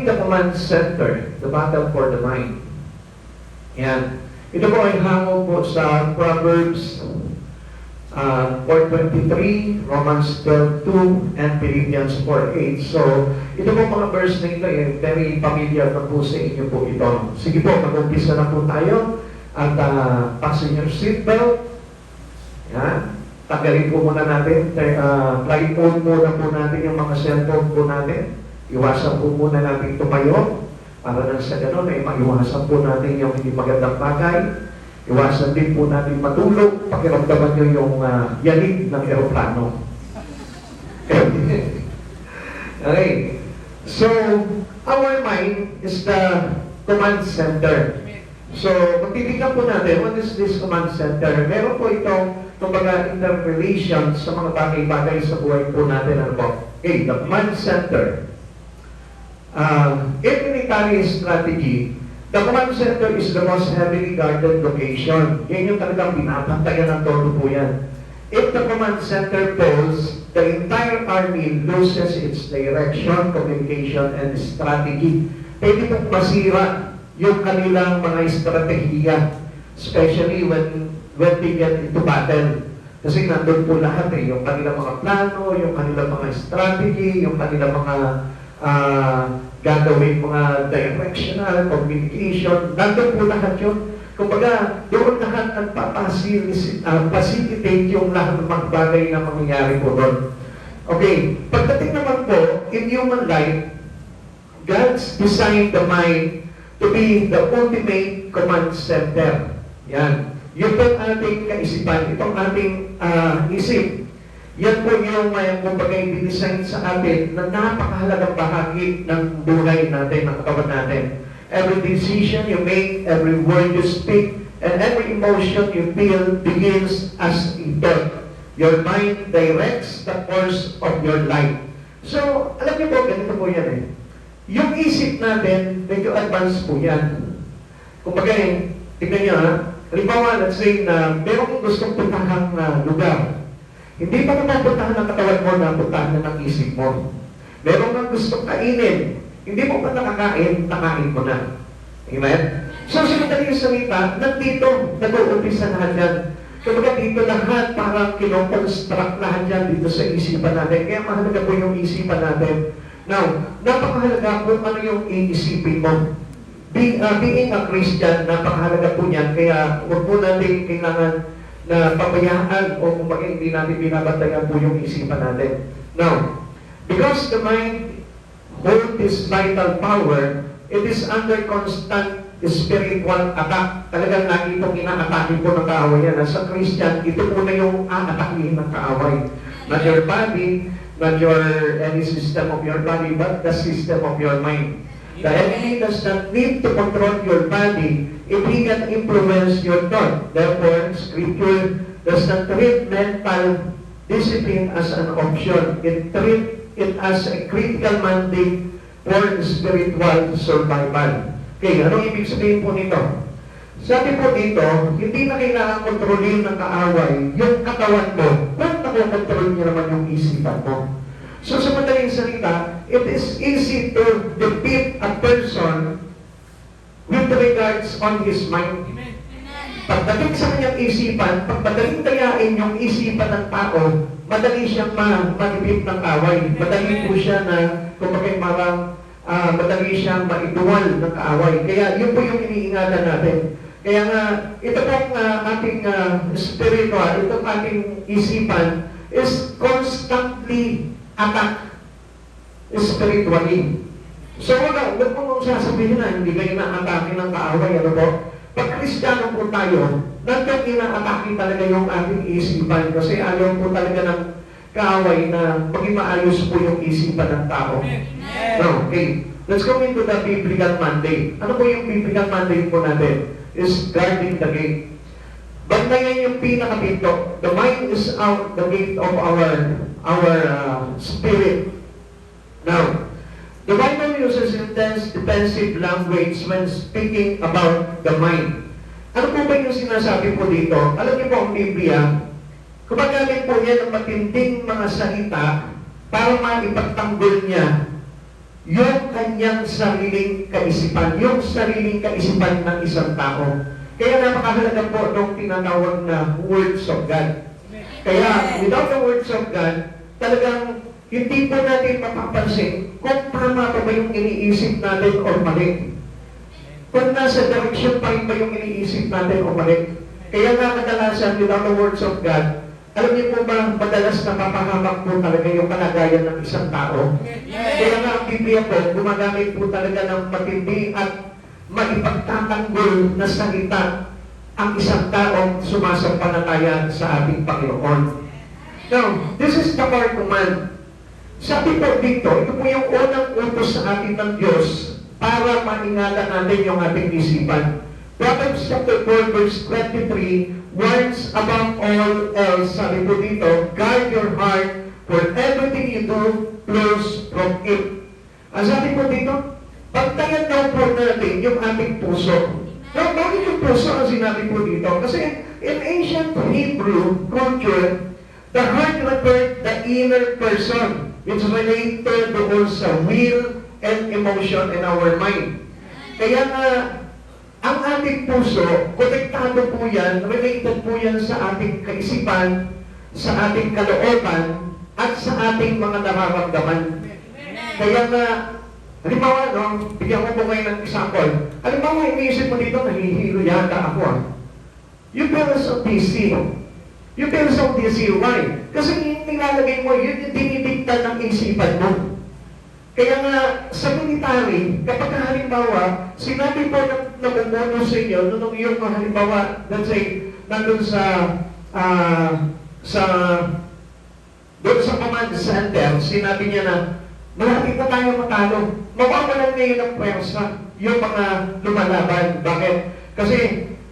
the command center, the battle for the mind. Yan. Ito po ay hango po sa Proverbs 4:23, Romans 12:2, and Philippians 4:8. So, ito po mga verse na ito, very familiar na po sa inyo po ito. Sige po, mag-umpisa na po tayo. At fasten your seatbelt. Yan. Tanggalin po muna natin. Flight mode muna po natin yung mga cellphone po natin. Iwasan po muna natin tumayo. Para nang sa gano'n ay maiwasan po natin yung hindi magandang bagay. Iwasan din po natin matulog. Pakiramdaman nyo yung yanig ng aeroplano. Okay. So, our mind is the command center. So, kung titignan po natin, what is this command center? Meron po itong, kumbaga, interrelation sa mga bagay-bagay sa buhay po natin. Ano po? Okay, the command center. In military strategy, the command center is the most heavily guarded location. Yan yung talagang pinapantayan ng todo po yan. If the command center falls, the entire army loses its direction, communication, and strategy. Pwede pong masira yung kanilang mga estratehiya, especially when they get into battle. Kasi nandun po lahat yung kanilang mga plano, yung kanilang mga strategy, yung kanilang mga gagawin mga directional, communication, nandun po lahat yun. Kumbaga, doon lahat ang facilitate yung lahat ng mga bagay na mangyayari po doon. Okay, pagdating naman po, in human life, God's designed the mind to be the ultimate command center. Yan. Yung ating kaisipan, itong ating isip, yan po yung kumbaga i-design sa atin na napakahalagang bahagi ng buhay natin, ng katawan natin. Every decision you make, every word you speak, and every emotion you feel begins as a thought. Your mind directs the course of your life. So, alam niyo po, ganito po yan eh. Yung isip natin, medyo advanced po yan. Kumbaga tignan niyo ha, halimbawa, let's say na meron gustong puntahang lugar. Hindi pa napuntahan ng katawan mo, napuntahan na ng isip mo. Meron kang gustong kainin. Hindi mo pa nakakain, nakain mo na. Amen? So, sinundan yung salita, nandito, nag-uumpisa lahat yan. Kumbaga dito lahat, parang kinoconstruct lahat yan dito sa isipan natin. Kaya mahalaga po yung isipan natin. Now, napakahalaga kung ano yung iisipin mo. Being a Christian, napakahalaga po yan. Kaya huwag po natin kailangan na pabayaan o kumbaga hindi natin binabantayan po yung isipan natin. Now, because the mind holds this vital power, it is under constant spiritual attack. Talagang lagi itong ina-atake po ng kaaway yan. Sa Christian, ito po na yung aatakihin ng kaaway. Not your body, not your any system of your body, but the system of your mind. The enemy does not need to control your body if he can influence your thought. Therefore, Scripture does not treat mental discipline as an option. It treats it as a critical mandate for spiritual survival. Okay, anong ibig sabihin po nito? Sabi po dito, hindi na kailangan kontrolin ng kaaway yung katawan mo kung nakokontrol niya naman yung isipan mo. So sa madaling salita, it is easy to defeat a person with regards on his mind. Pagdating sa kanyang isipan, pag madaling dayain yung isipan ng tao, madali siyang ma-defeat ng kaaway. Madali po siya na, kumbaga parang, madali siyang maiduwal ng kaaway. Kaya yun po yung iniingatan natin. Kaya nga, ito pong ating spiritual, itong ating isipan is constantly attack spiritually. So, wag mo sasabihin na hindi kayo na-atake ng kaaway. Ano po? Pag Kristiyano po tayo, nandang ina-atake talaga yung ating isipan kasi ayaw po talaga ng kaaway na maging maayos po yung isipan ng tao. No, okay. Let's go into the biblical mandate. Ano po yung biblical mandate po natin? Is guarding the gate. Bantayan yung pinakapinto. The mind is out the gate of our spirit. Now, the Bible uses intense defensive language when speaking about the mind. Ano po ba yung sinasabi po dito? Alam niyo po ang Biblia, gumagamit po yan ng matinding mga salita para maipagtanggol niya yung kanyang sariling kaisipan, yung sariling kaisipan ng isang tao. Kaya napakahalaga po nung tinatawag na words of God. Kaya without the words of God, talagang hindi po natin mapapansin kung tama pa ba yung iniisip natin o mali. Kung nasa direction pa rin ba yung iniisip natin o mali. Kaya nga kadalasan without the words of God, alam niyo po ba, madalas napapahamak po talaga yung kalagayan ng isang tao. Kaya nga ang Biblia po, gumagamit po talaga ng matindi at maipagtatanggol na salita ang isang taong sumasampalataya sa ating Panginoon. Now, this is the core command. Sabi po dito, ito po yung unang utos sa atin ng Diyos para maingatan natin yung ating isipan. Proverbs chapter 4 verse 23 warns above all else, sabi po dito, guard your heart, for everything you do flows from it. Ang sabi po dito, pagtayan daw po natin yung ating puso. Now, bakit yung puso ang sinabi po dito? Kasi in ancient Hebrew culture, the heart referred the inner person, which is related doon sa will and emotion in our mind. Kaya nga, ang ating puso, konektado po yan, related po yan sa ating kaisipan, sa ating kalooban, at sa ating mga nararamdaman. Kaya nga, halimbawa, no, bigyan ko po ngayon ng example. Halimbawa, iniisip mo dito, nahihilo yata ako. You feel so busy. You feel so busy. Why? Kasi yung nilalagay mo, yun yung dinidikta ng isipan mo. Kaya nga, sa military, kapag halimbawa, sinabi po na bumuno sa inyo, nung yung halimbawa, let's say, nandun doon sa command center, sinabi niya na, malapit na tayo matalo. Mawawalan ngayon ng pwersa yung mga lumalaban. Bakit? Kasi,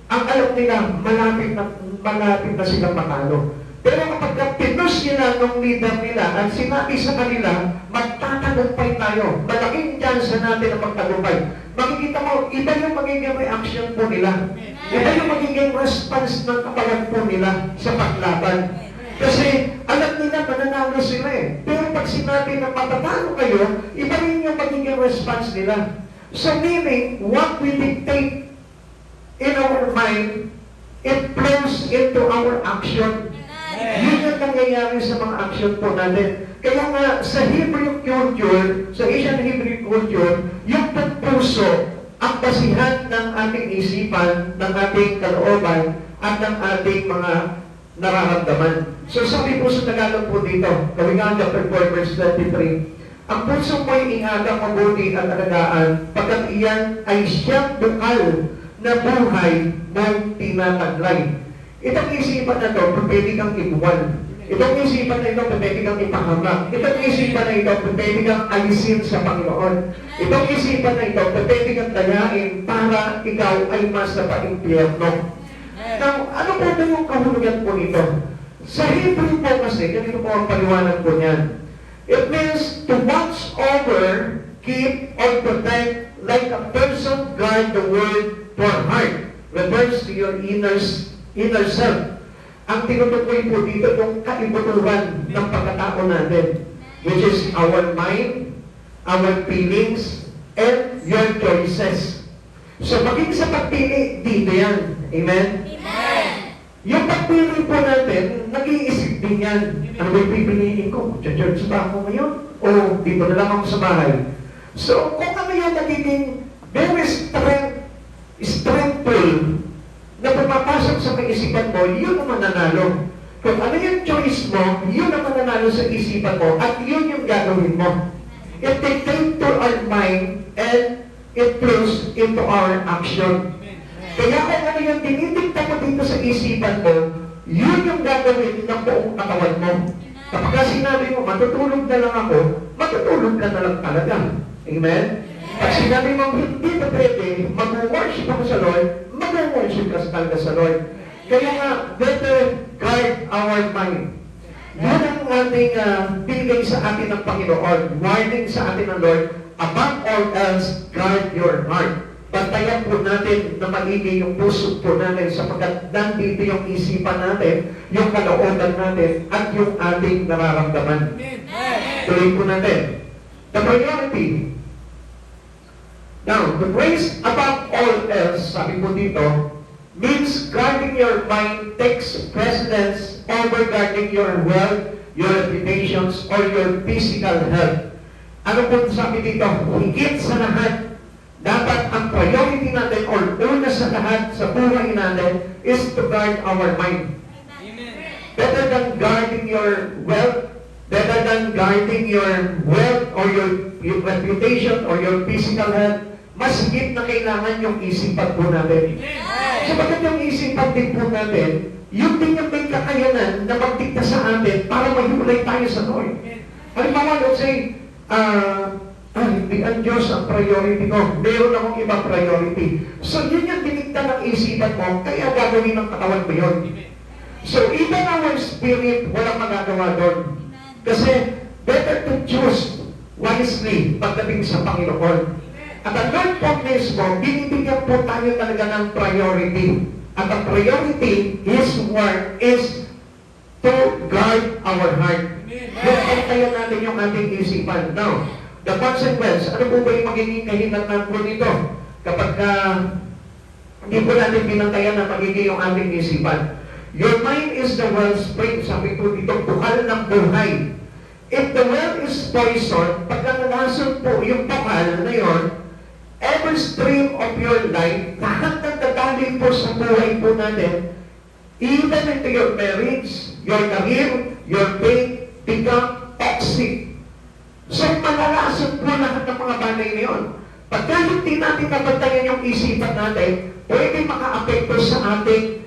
ang alam nila, malapit na silang matalo. Pero kapag pinus nila ng leader nila at sinabi sa kanila, magtatagumpay tayo. Malaking chance natin ang magtagumpay. Makikita mo, iba yung magiging reaction po nila. Iba yung magiging response ng katawan po nila sa paglaban. Kasi alam nila, mananalo sila eh. Pero pag sinabi na matatalo kayo, iba rin yung magiging response nila. So meaning, what we dictate in our mind, it flows into our action. Yun ang nangyayari sa mga action po natin. Kaya nga, sa Hebrew culture, sa Asian Hebrew culture, yung puso ang basihan ng ating isipan, ng ating kalooban, at ng ating mga nararamdaman. So sabi po sa Tagalog po dito, Kawikaan chapter 4 verse 23, ang puso mo'y ingatang mabuti at alagaan, pagkat iyan ay siyang bukal na buhay mong tinataglay. Itong isipan na ito, pwede kang ibuwan. Itong isipan na ito, pwede kang ipahamak. Itong isipan na ito, pwede kang alisin sa Panginoon. Itong isipan na ito, pwede kang dayain para ikaw ay masa pa-impyerno. Now, ano po ba yung kahulugan po nito? Sa Hebrew po kasi, ganito po ang paliwanag po niyan. It means to watch over, keep, or protect like a person guard the word for heart. Refers to your inner self. Ang tinutukoy po dito yung kaibuturan ng pagkatao natin, which is our mind, our feelings, and your choices. So maging sa pagpili, dito yan. Amen? Amen! Yung pagpili po natin, nag-iisip din yan. Ano ba yung pipiliin ko? Church ba ako ngayon? O dito na lang ako sa bahay? So kung ano yung nagiging very strengthful na pumapasok sa kaisipan mo, yun ang mananalo. Kung ano yung choice mo, yun ang mananalo sa isipan mo at yun yung gagawin mo. It dictates to our mind and it flows into our action. Kaya kung ano yung dinidikta mo dito sa isipan mo, yun yung gagawin ng buong katawan mo. Kapag sinabi mo, matutulog na lang ako, matutulog ka na lang talaga. Amen? Pag sinabi mo, hindi na pwede, mag-worship ako sa Lord, mag-worship ka talaga sa Lord. Kaya nga, better guard our mind. Yan ang ating bigay sa atin ng Panginoon, warning sa atin ng Lord, above all else, guard your heart. Bantayan po natin na maigi yung puso po natin sapagkat nandito yung isipan natin, yung kalooban natin, at yung ating nararamdaman. Tuloy po natin. The priority Now, the praise above all else, sabi po dito, means guarding your mind takes precedence over guarding your wealth, your reputations, or your physical health. Ano po sabi dito? Higit sa lahat, dapat ang priority natin or una sa lahat sa buhay natin is to guard our mind. Better than guarding your wealth, better than guarding your wealth or your reputation or your physical health, mas higit na kailangan yung isipan po natin. Sabagat yung isipan din po natin, yun din yung may kakayanan na magdikta sa atin para mahulay tayo sa Lord. Halimbawa, let's say, hindi ang Diyos ang priority ko. Meron akong ibang priority. So, yun yung dinikta ng isipan mo, kaya gagawin ng katawan mo yun. So, even our spirit, walang magagawa doon. Kasi, better to choose wisely pagdating sa Panginoon. At ang Lord po mismo, binibigyan po tayo talaga ng priority. At ang priority, His work is to guard our heart. Tayo natin yung ating isipan. Now, the consequence, ano po ba yung magiging kahinatnan po nito? Kapag hindi po natin binantayan na magiging yung ating isipan. Your mind is the wellspring, sabi po dito, bukal ng buhay. If the well is poison, pagka nalason po yung bukal na yon, every stream of your life, lahat ng dadali po sa buhay po natin, even into your marriage, your career, your faith, become toxic. So, malalason po lahat ng mga bagay na yun. Pagka hindi natin nabantayan yung isipan natin, pwede maka-apekto sa ating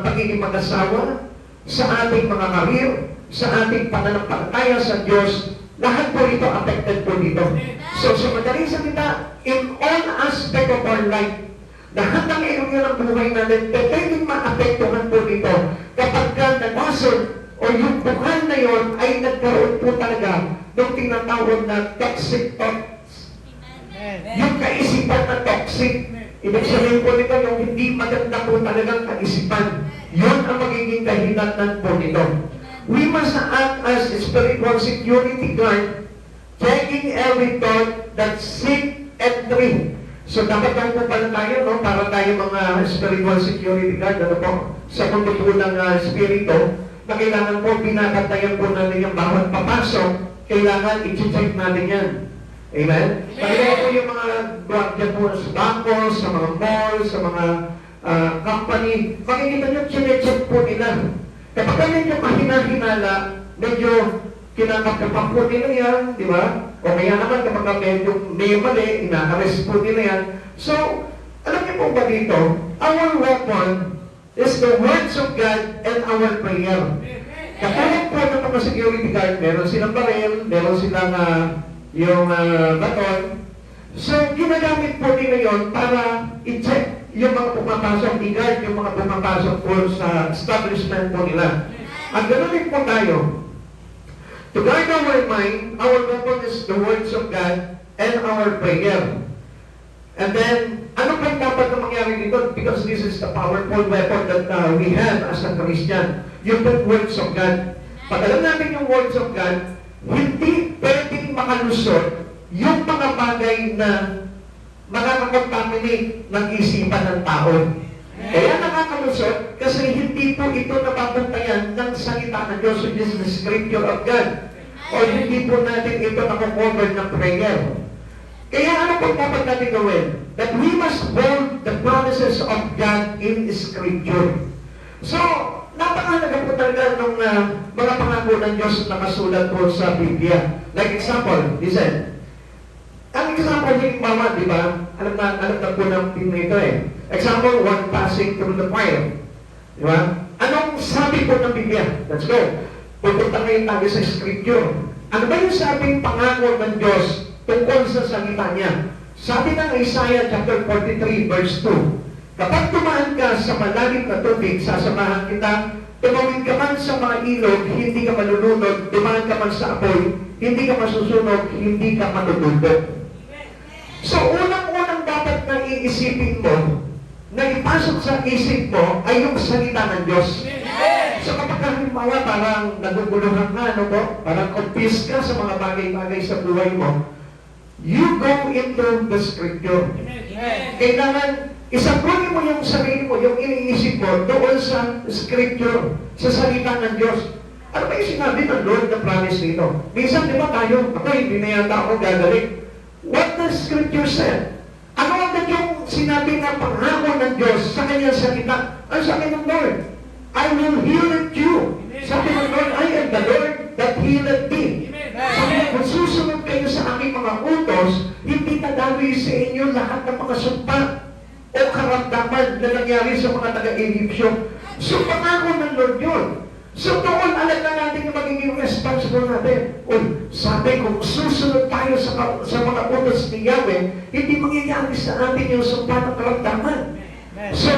pagiging mag-asawa, sa ating mga career, sa ating pananampalataya sa Diyos. Lahat po ito affected po dito. So, sa madaling salita, in all aspect of our life, lahat ng area ng buhay natin, pwedeng maapektuhan po dito kapag nalason o yung bukal na yon ay nagkaroon po talaga ng tinatawag na toxic thoughts. Yung kaisipan na toxic. Ibig sabihin po nito, yung hindi maganda po talagang kaisipan. Yun ang magiging kahinatnan po nito. We must act as spiritual security guard, checking every thought that's sick and true. So dapat lang po pala tayo, no? Para tayo mga spiritual security guard, ano po, sa mundo po ng spirito, na kailangan po binabantayan po natin yung bawat papasok, kailangan i-check natin yan. Amen? Kaya po yung mga guardian po sa bangko, sa mga mall, sa mga company, makikita nyo, chinecheck po nila. Kapag medyo mahina-hinala, medyo kinakapapak po nila yan, di ba? O kaya naman kapag medyo may mali, ina-arrest po nila yan. So, alam niyo po ba dito, our weapon is the words of God and our prayer. Kapag po ng mga security guard, meron silang baril, meron silang yung baton. So, ginagamit po nila yon para i-check yung mga pumapasok, i-guard yung mga pumapasok po sa establishment po nila. At ganoon din po tayo. To guard our mind, our weapon is the words of God and our prayer. And then, ano pa dapat na mangyari dito? Because this is the powerful weapon that we have as a Christian. Yung words of God. Pag alam natin yung words of God, hindi pwedeng makalusot yung mga bagay na makakakontaminate ng isipan ng tao. Kaya nakakalusot kasi hindi po ito nababantayan ng salita ng Diyos, which is the scripture of God. O hindi po natin ito nakukover ng prayer. Kaya ano po dapat natin gawin? That we must hold the promises of God in scripture. So, napakahalaga po talaga ng mga pangako ng Diyos na masulat po sa Biblia. Like example, listen. Ang example yung mama, di ba? Alam na po ng Biblia ito eh. Example, one passing through the fire. Di ba? Anong sabi po ng Biblia? Let's go. Pupunta ngayon tayo sa scripture. Ano ba yung sabing pangako ng Diyos tungkol sa salita niya? Sabi ng Isaiah chapter 43 verse 2, kapag tumaan ka sa malalim na tubig, sasamahan kita. Tumawid ka man sa mga ilog, hindi ka malulunod. Tumaan ka man sa apoy, hindi ka masusunog, hindi ka matutulog. So, unang-unang dapat na iisipin mo, na ipasok sa isip mo, ay yung salita ng Diyos. So, kapag halimbawa, parang naguguluhan ka, ano po? Parang confused ka sa mga bagay-bagay sa buhay mo, You go into the Scripture. Kailangan isaguli mo yung sarili mo, yung iniisip mo doon sa Scripture, sa salita ng Diyos. Ano ba yung sinabi ng Lord na promise dito? Minsan, di ba tayo, ako hindi na yata ako gagaling. What the Scripture said? Ano agad yung sinabi na pangako ng Diyos sa kanyang salita? Ang sabi ng Lord, I will heal you. Sabi ng Lord, I am the Lord that healed thee. Sabi niya, kung susunod kayo sa aking mga utos, hindi tadawi sa inyo lahat ng mga sumpa o karamdaman na nangyari sa mga taga-Egyptyo. So, pangako ng Lord yun. So, doon alam na natin yung magiging responsible natin. Uy, sabi kung susunod tayo sa mga utos ni Yahweh, hindi mangyayari sa atin yung sumpa ng karamdaman. So,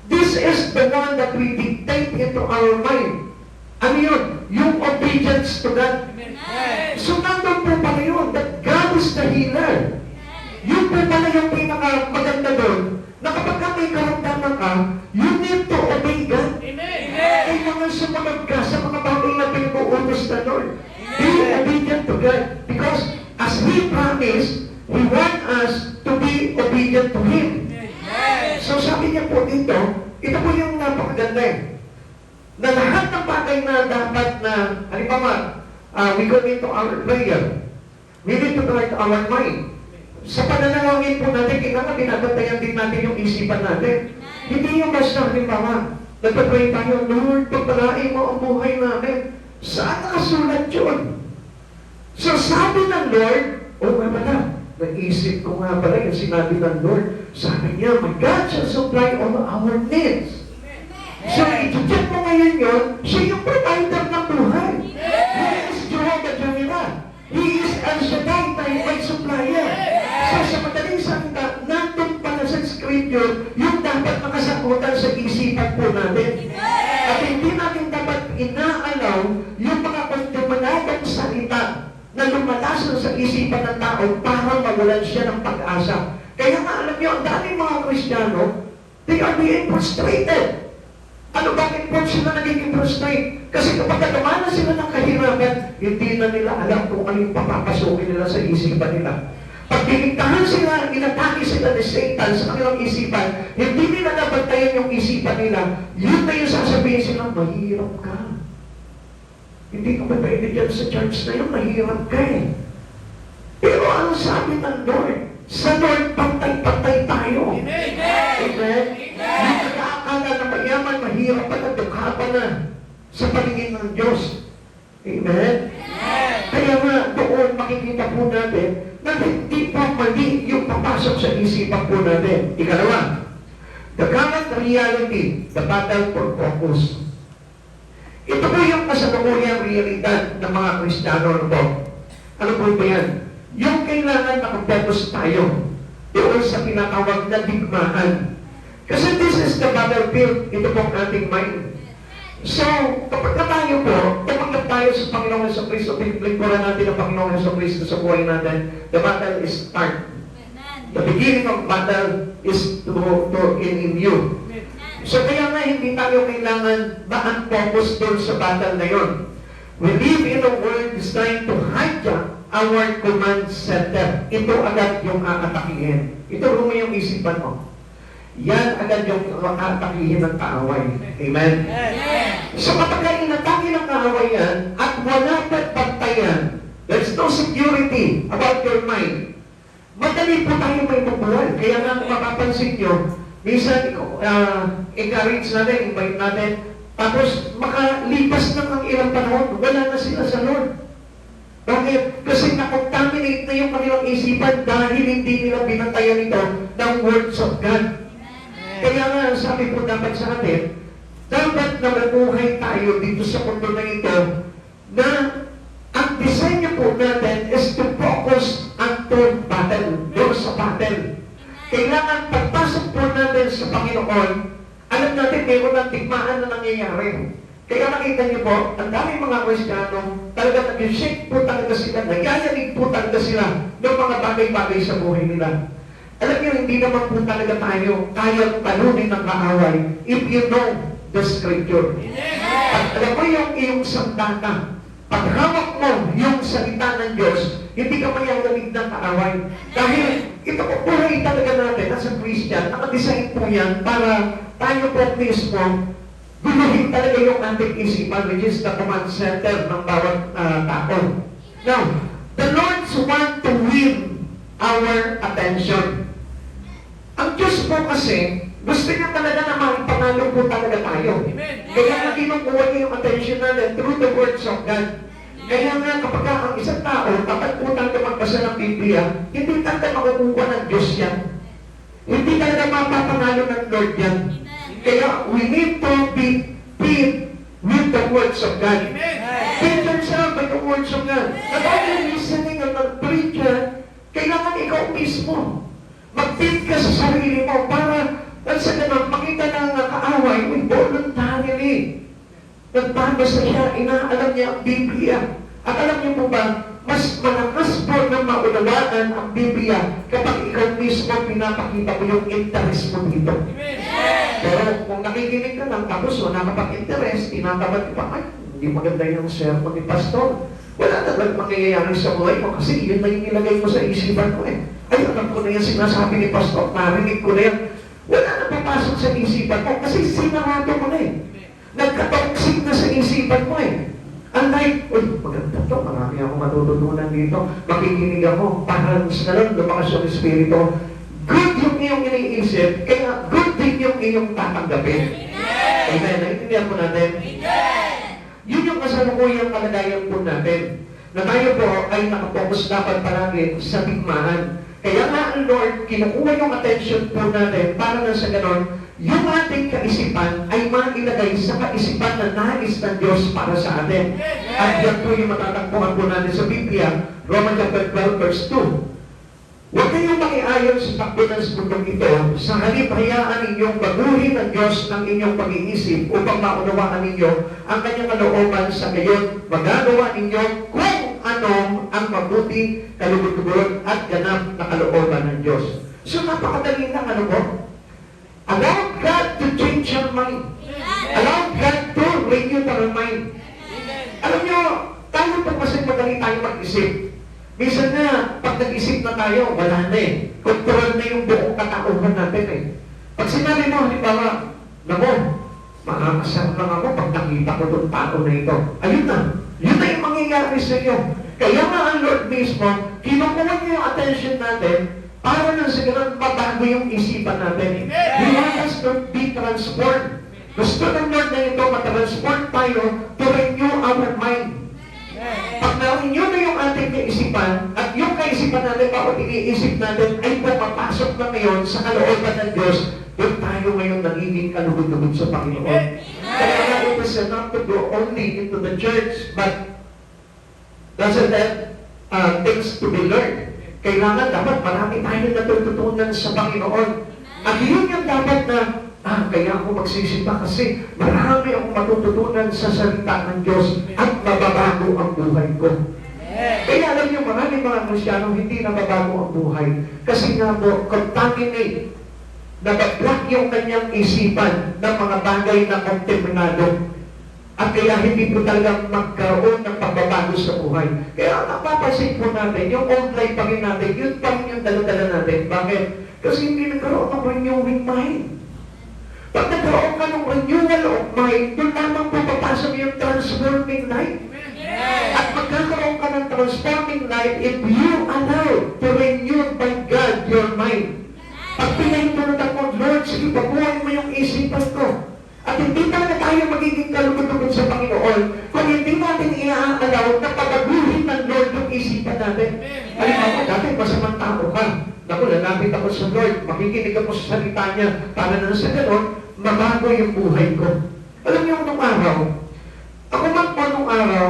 this is the one that we dictate into our mind. Ano yun? Yung obedience to God. So, nandun po pala yun, that God is the healer. Yun po pala yung pinaka-maganda doon, na kapag may karamdaman ka, you need to obey God. Kailangan sumunod ka sa mga bagay na pinag-uutos na Lord. Be obedient to God. Because as He promised, He wants us to be obedient to Him. So sabi niya po dito, ito po yung napakaganda eh. Na lahat ng bagay na dapat na, halimbawa, we go into our prayer. We need to guard our mind. Sa pananalangin po natin, kailangan binabantayan din natin yung isipan natin. Hindi yung basta, halimbawa, nagpapray tayo, Lord, pagpalain mo ang buhay namin. Saan nakasulat yun? So sabi ng Lord, nga pala, naisip ko nga pala yung sinabi ng Lord. Sabi niya, my God shall supply all our needs. So, itucheck mo ngayon yun, siya yung provider ng buhay. He is Jehovah Jireh. He is El Shaddai, tayo ay supplier. So, sa madaling salita, nandun pala sa Scripture, yung dapat nakasakutan sa isipan po natin. At hindi natin dapat inaalaw yung mga kontumanadang salita na lumalasan sa isipan ng tao para mawalan siya ng pag-asa. Kaya nga, alam niyo, ang daming mga Kristiyano, they are being frustrated. Ano, bakit po sila nagiging frustrate? Kasi kapag dumanas sila ng kahirapan, hindi na nila alam kung ano yung papapasukin nila sa isipan nila. Pag diniktahan sila, inatake sila ni Satan sa kanilang isipan, hindi nila nabantayan yung isipan nila, yun na yung sasabihin sila, mahirap ka. Hindi ka ba pwede dyan sa church na yun, mahirap ka eh. Pero ang sabi ng Lord, sa Lord, pantay-pantay tayo. Amen? Amen? Hindi nakakala na mayaman, mahirap pa na, dukha pa na sa paningin ng Diyos. Amen? Kaya nga, doon makikita po natin na hindi pa mali yung papasok sa isipan po natin. Ikalawa, the current reality, the battle for focus. Ito po yung kasalukuyang realidad ng mga Kristiyano. Ano po ba yan? Yung kailangan nakapokus tayo doon sa pinatawag na digmaan. Kasi this is the battlefield, ito pong ating mind. So, kapag tayo po, tumanggap tayo sa Panginoon sa Kristo, pinagpulikuran natin ang Panginoon sa Kristo sa buhay natin, the battle is start. The beginning of battle is to in you. So, kaya nga hindi tayo kailangan ba-unfocus doon sa battle na yon. We live in a world designed to hijack our command center. Ito agad yung aatakihin. Ito mo yung isipan mo. Yan agad yung aatakihin ng kaaway. Amen? So kapag inatake ng kaaway yan, at wala pat bantayan, there's no security about your mind, madali po tayo may mabuhay. Kaya nga kung mapapansin nyo, minsan encourage natin, invite natin, tapos makalipas na ng ilang panahon, wala na sila sa Lord. Bakit? Kasi nakontaminate na yung kanilang isipan dahil hindi nila binantayan ito ng words of God. Kaya nga, sabi po dapat sa atin, dapat na mabuhay tayo dito sa mundo na ito na ang disenyo po natin is to focus unto battle, doon sa battle. Kailangan pagpasok po natin sa Panginoon, alam natin mayroon ng digmaan na nangyayari. Kaya nakita niyo po, ang daming mga Kristiyano, talaga nag-shake po talaga sila, nagyayanig po talaga sila ng mga bagay-bagay sa buhay nila. Alam niyo, hindi naman po talaga tayo kayang talunin ng kaaway if you know the Scripture. At alam mo yung iyong sandata, Pag hawak mo yung salita ng Diyos, hindi ka mayayanig ng kaaway. Dahil ito po buhay talaga natin as a Christian, nakadesign po yan para tayo po mismo guluhin talaga yung ating isipan, which is the command center ng bawat tao. Now, the Lord want to win our attention. Ang Diyos po kasi, gusto niya talaga na maipanalo po talaga tayo. Kaya nga kinukuha niya yung attention natin through the words of God. Kaya nga kapag ang isang tao, kapag po tayo magbasa ng Biblia, hindi talaga makukuha ng Diyos yan. Hindi talaga mapapanalo ng Lord yan. Kaya we need to be filled with the words of God. Fill yourself by the words of God. Not only listening of the preacher, kailangan ikaw mismo. Mag-feed ka sa sarili mo para sa ganun, makita ng kaaway, voluntarily. Nagbabasa siya, inaalam niya ang Biblia. At alam niyo po ba, mas malakas po na maunawaan ang Biblia kapag ikaw mismo pinapakita mo yung interest mo dito. Pero kung nakikinig ka lang, tapos wala ka pang interest, tinatamad ka pa, ay, hindi maganda yung sermon ni Pastor. Wala talagang mangyayari sa buhay mo kasi yun na yung nilagay mo sa isipan mo eh. Ay, alam ko na yung sinasabi ni Pastor, narinig ko na yan. Wala na papasok sa isipan mo kasi sinarado mo na eh. Nagkatoksik na sa isipan mo eh. Unlike, uy, maganda to, marami akong matututunan dito. Makikinig ako, parang sa lang, lumakas yung espiritu. Good yung iyong iniisip, kaya good din yung iyong tatanggapin. Amen. Naintindihan po natin? Yun yung kasalukuyang kalagayan po natin. Na tayo po ay nakapokus dapat palagi sa digmaan. Kaya nga ang Lord, kinukuha yung attention po natin para na sa ganon, yung ating kaisipan ay mailagay sa kaisipan na nais ng Diyos para sa atin. At yan po yung matatagpuan po natin sa Biblia, Romans chapter 12 verse 2. Huwag kayong makiayon sa takbo ng mundong ito, sa halip hayaan ninyong baguhin ng Diyos ang inyong pag-iisip upang maunawaan ninyo ang kanyang kalooban sa ngayon, magagawa ninyo kung ano ang mabuti, kalugod-lugod at ganap na kalooban ng Diyos. So napakadali lang ano po? Allow God to change your mind. Allow God to renew your mind. Alam nyo, tayo po kasi madali tayo mag-isip. Minsan na, pag nag-isip na tayo, wala na eh. Control na yung buong katauhan natin eh. Pag sinabi mo, halimbawa, nako, makakasarap lang ako pag nakita ko itong tao na ito. Ayun na. Yun na yung mangyayari sa iyo. Kaya nga ang Lord mismo, kinukuha niya yung attention natin para nang sa ganun mabago yung isipan natin. We want us to be transformed. Gusto ng Lord na ito, matransform tayo to renew our mind. Pag na-renew na yung ating kaisipan, at yung kaisipan natin, bawat iniisip natin, ay pumapasok na ngayon sa kalooban ng Diyos, doon tayo ngayon nagiging kalugod-lugod sa Panginoon. Kaya nga it is not to go only into the church, but doesn't have things to be learned. Kailangan dapat marami tayo natututunan sa Panginoon. At yun yung dapat na, kaya ako magsisimba kasi marami akong matututunan sa salita ng Diyos at mababago ang buhay ko. Kaya alam niyo, maraming mga Kristyano hindi nababago ang buhay kasi nga po, contaminate, nabablock yung kanyang isipan ng mga bagay na kontaminado. At kaya hindi po talaga magkaroon ng pagbabago sa buhay. Kaya napapansin po natin, yung old life pa rin natin, yun pa rin yung dala-dala natin. Bakit? Kasi hindi nagkaroon ng renewing mind. Pag nagkaroon ka ng renewal of mind, doon lamang po papasok yung transforming life. At magkakaroon ka ng transforming life if you allow to renew by God your mind. Pag pinahintunod ako, Lord, sige, baguhin mo yung isipan ko. At hindi talaga tayo magiging kalugod-lugod sa Panginoon kung hindi natin i-aalaw na pabaguhin ng Lord yung isipan natin. Halimbawa, dati masamang tao ka. Naku, lalapit ako sa Lord, makikinig ako sa salita niya para na sa ganon, mabago yung buhay ko. Alam niyo, nung araw, ako man po nung araw,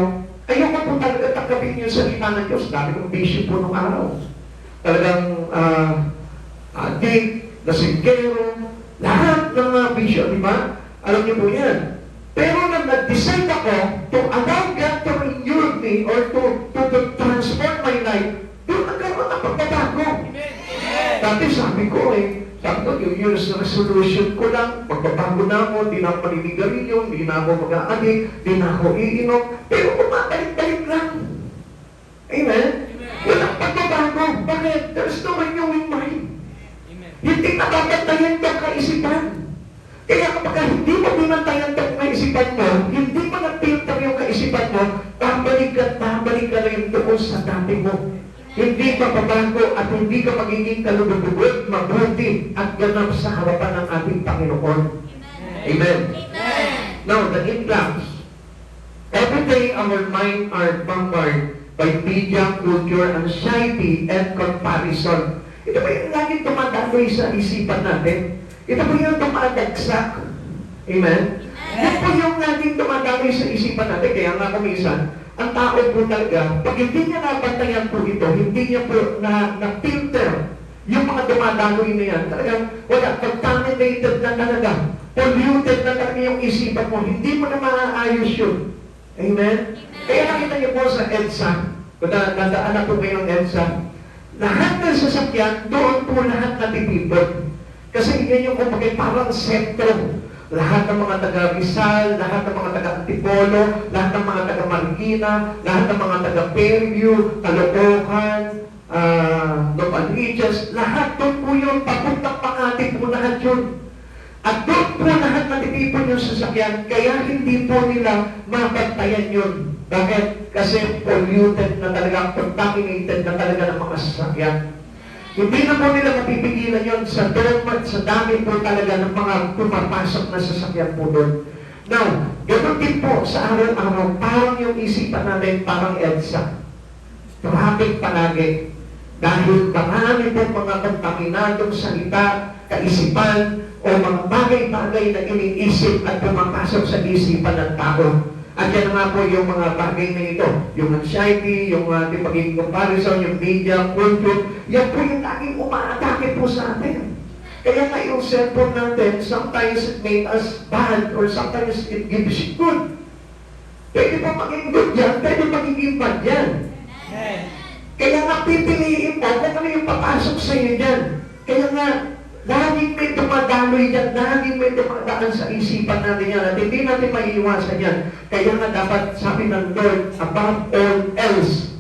ayoko po talaga takapin yung salita ng Diyos. Dami kong bisyo po nung araw. Talagang adik, lasingkero, lahat ng mga bisyo, di ba? Alam niyo po yan. Pero nang nag-decide ako to allow God to renew me or to transform my life, doon nagkaroon ng pagbabago. Dati sabi ko, New Year's resolution ko lang, magbabago na ako, di na ako maninigarilyo, di na ako mag-aadik, di na ako iinom, pero bumabalik-balik lang. Amen? Walang pagbabago. Bakit? There's no renewing mind. Hindi nababantayan ng kaisipan. Kaya kapag hindi mo binantayan ng kaisipan mo, hindi mo na-filter yung kaisipan mo, babalik ka rin doon sa dati mo. Hindi mapabago at hindi ka magiging kalubog-bugod, mabuti at ganap sa harapan ng ating Panginoon. Amen. Now, the influx. Every day, our mind are bombarded by media, culture, anxiety, and comparison. Ito ba yung laging tumadaloy sa isipan natin? Ito ba yung tumadagsak? Amen? Ito po yung laging tumadaloy sa isipan natin. Kaya nga kumisan, ang tao po talaga, pag hindi niya nabantayan po ito, hindi niya po na-filter yung mga dumadaloy na yan, talagang wala, contaminated na talaga, polluted na talaga yung isipan mo, hindi mo na maaayos yun. Amen? Kaya nakita niyo po sa EDSA, kung nadaan na po kayo ng EDSA, lahat ng sasakyan, doon po lahat natitipod. Kasi yan yung kumagay parang sentro. Lahat ng mga taga Rizal, lahat ng mga taga Antipolo, lahat ng mga taga Marikina, lahat ng mga taga Fairview, Caloocan, Novaliches, lahat doon po yun, papuntang Makati po lahat yun. At doon po lahat natitipon yung sasakyan, kaya hindi po nila mabantayan yun. Bakit? Kasi polluted na talaga, contaminated na talaga ng mga sasakyan. Hindi na po nila mapipigilan yun sa dami po talaga ng mga pumapasok na sasakyan po doon. Now, ganoon din po sa araw-araw, parang yung isipan natin parang EDSA. Traffic palagi. Dahil marami po mga kontaminadong salita, kaisipan, o mga bagay-bagay na iniisip at pumapasok sa isipan ng tao. At yan nga po yung mga bagay na ito, yung anxiety, yung pagiging comparison, yung media, culture, yan po yung laging umaatake po sa atin. Kaya nga yung cellphone natin, sometimes it made us bad or sometimes it gives you good. Pwede pa maging good yan, pwede magiging bad yan. Kaya nga pipiliin mo kung ano yung papasok sa iyo dyan. Kaya nga, laging may dumadaloy dyan, laging may dumadaan sa isipan natin yan, at hindi natin maiiwasan yan. Kaya nga dapat, sabi ng Lord, above all else,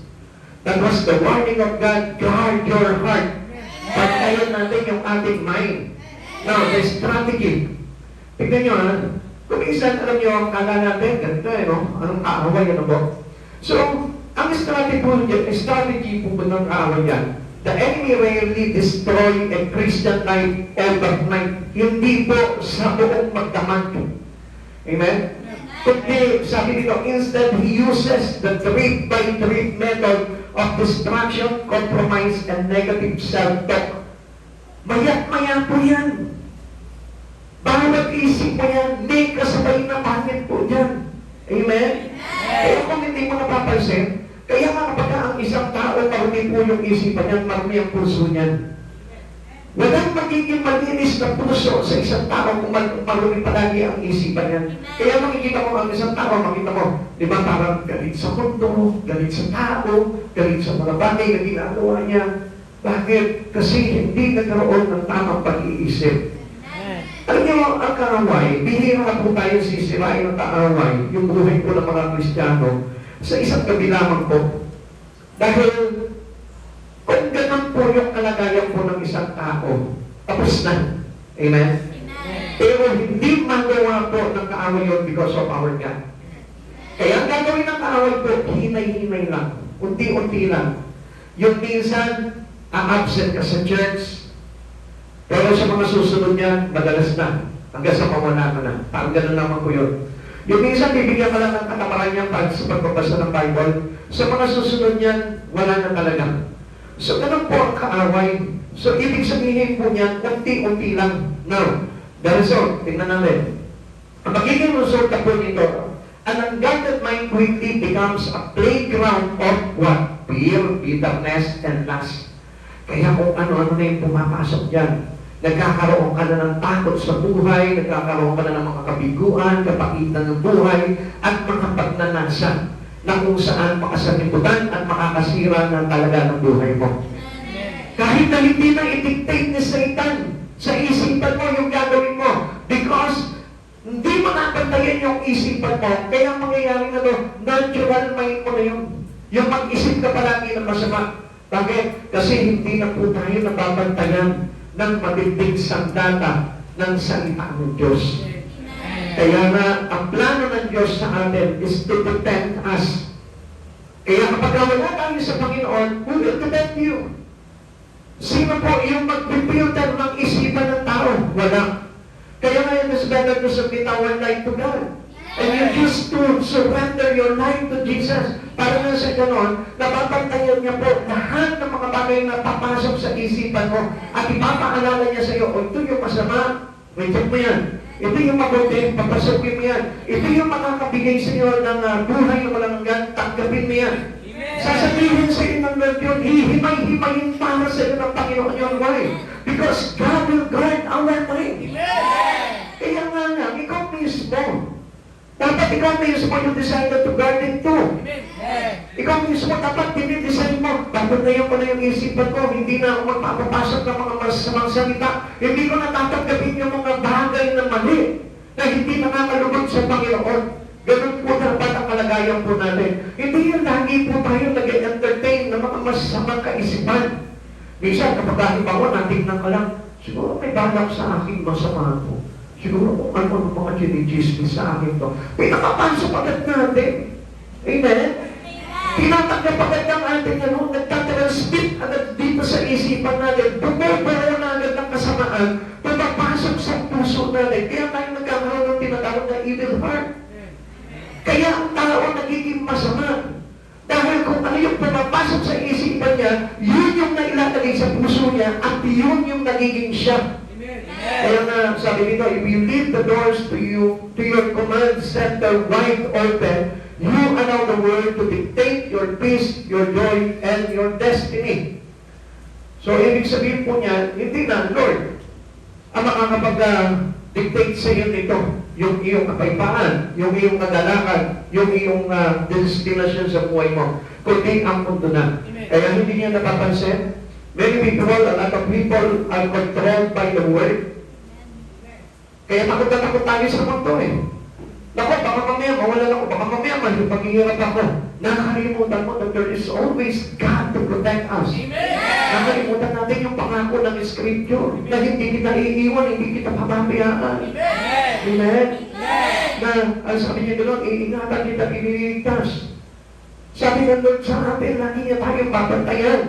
that was the warning of God, guard your heart. Pagkayan natin yung ating mind. Now, the strategy. Tignan nyo kung minsan, alam nyo, ang kala natin, ganito anong kaaway, ano po? So, ang strategy po ng kaaway yan, the enemy rarely destroy a Christian life overnight. Hindi po sa buong magdamag. Amen? Kundi, sabi dito, instead, he uses the trip-by-trip method of distraction, compromise, and negative self-talk. Mayat-maya po yan. Bawat isip mo yan, may kasabay na pangit po dyan. Amen? Kaya kung hindi mo napapansin, kaya nga kapag ang isang tao, marumi po yung isipan niyan, marumi ang puso niyan. Walang magiging malinis na puso sa isang tao kung marumi palagi ang isipan niyan. Kaya makikita mo ang isang tao, makita mo, di ba parang galit sa mundo, galit sa tao, galit sa mga bagay na ginagawa niya. Bakit? Kasi hindi nagkaroon ng tamang pag-iisip. Alam niyo, ang kaaway, bihira na po tayo sisirain ng kaaway, yung buhay po ng mga Kristiyano, sa isang gabi lamang po. Dahil kung ganun po yung kalagayan po ng isang tao, tapos na. Amen? Pero hindi magawa po ng kaaway yun because of our God. Kaya ang gagawin ng kaaway po, hinay-hinay lang. Unti-unti lang. Yung minsan, absent ka sa church, pero sa mga susunod niya, madalas na. Hanggang sa mawala ka na. Parang ganun naman po yun. Yung minsan, bibigyan ka lang ng katamaran niya sa pagbabasa ng Bible. Sa mga susunod niyan, wala na talaga. So, ganun po ang kaaway. So, ibig sabihin po niyan, unti-unti lang. Now, the result, tingnan natin. Ang magiging result po nito, an unguarded mind quickly becomes a playground of what? Fear, bitterness, and lust. Kaya kung ano-ano na yung pumapasok dyan, nagkakaroon ka na ng takot sa buhay, nagkakaroon ka na ng mga kabiguan, kapakitan ng buhay, at mga pagnanasa na kung saan makasalimutan at makakasira ng talaga ng buhay mo. Kahit na hindi na i-dictate ni Satan sa isipan mo yung gagawin mo. Because hindi mo napantayan yung isipan mo, kaya mangyayari na to, natural mind mo na yun. Yung mag-isip ka palagi ng masama. Bakit? Kasi hindi na po tayo nababantayan ng matinding sandata ng salita ng Diyos. Kaya nga, ang plano ng Diyos sa atin is to defend us. Kaya kapag wala tayo sa Panginoon, who will defend you? Sino po yung mag-filter ng isipan ng tao? Wala. Kaya nga, it is better to submit our life to God. And you choose to surrender your life to Jesus. Para na sa ganon, nababantayan niya po lahat ng mga bagay na papasok sa isipan mo at ipapaalala niya sa iyo, ito yung masama, wait mo yan. Ito yung mabuti, papasukin mo yan. Ito yung makakabigay sa iyo ng buhay na walang hanggan, tanggapin mo yan. Sasabihin sa iyo ng Lord yun, hihimay-himayin para sa iyo ng Panginoon yun. Why? Because God will guard our mind. Kaya nga lang, ikaw mismo. Dapat ikaw mismo yung decided to guard it too. Ikaw mismo dapat dinidesign mo. Papuntayan ko na yung isipan ko. Hindi na ako magpapapasok ng mga masamang salita. Hindi ko natatanggapin yung mga bagay na mali na hindi nakakalugod sa Panginoon. Ganun po dapat ang kalagayan po natin. Hindi yung lagi po tayo nag-entertain ng mga masamang kaisipan. Minsan, kapag halimbawa, natignan ka lang, siguro may balak sa aking masama po. Siguro kung ano ang mga chinichismis sa akin to. Pinakapasok agad natin. Amen? Tinatanggap agad ng ating ano, nagtatransmit agad dito sa isipan natin. Bumubuo na agad ng kasamaan, pumapasok sa puso natin. Kaya tayo nagkakaroon ng tinatawag na evil heart. Kaya ang tao nagiging masama. Dahil kung ano yung pumapasok sa isipan niya, yun yung nailalagay sa puso niya at yun yung nagiging siya. Kaya nga, sabi nito, if you leave the doors to your command center wide open, you allow the world to dictate your peace, your joy, and your destiny. So, ibig sabihin po niya, hindi na, Lord, ang makakapag-dictate sa iyo nito, yung iyong kapayapaan, yung iyong kagalakan, yung iyong destination sa buhay mo, kundi ang mundo na. Kaya hindi niya napapansin. Many people, a lot of people are controlled by the word. Kaya takot na takot tayo sa mundo eh. Naku, baka mamaya mawalan ako, baka mamaya maghihirap ako. Nakakalimutan mo that there is always God to protect us. Nakalimutan natin yung pangako ng Scripture na hindi kita iiwan, hindi kita pababayaan. Amen? Na, ang sabi niya doon, iingatan kita, iniligtas. Sabi ng Lord sa atin, lagi niya tayong babantayan.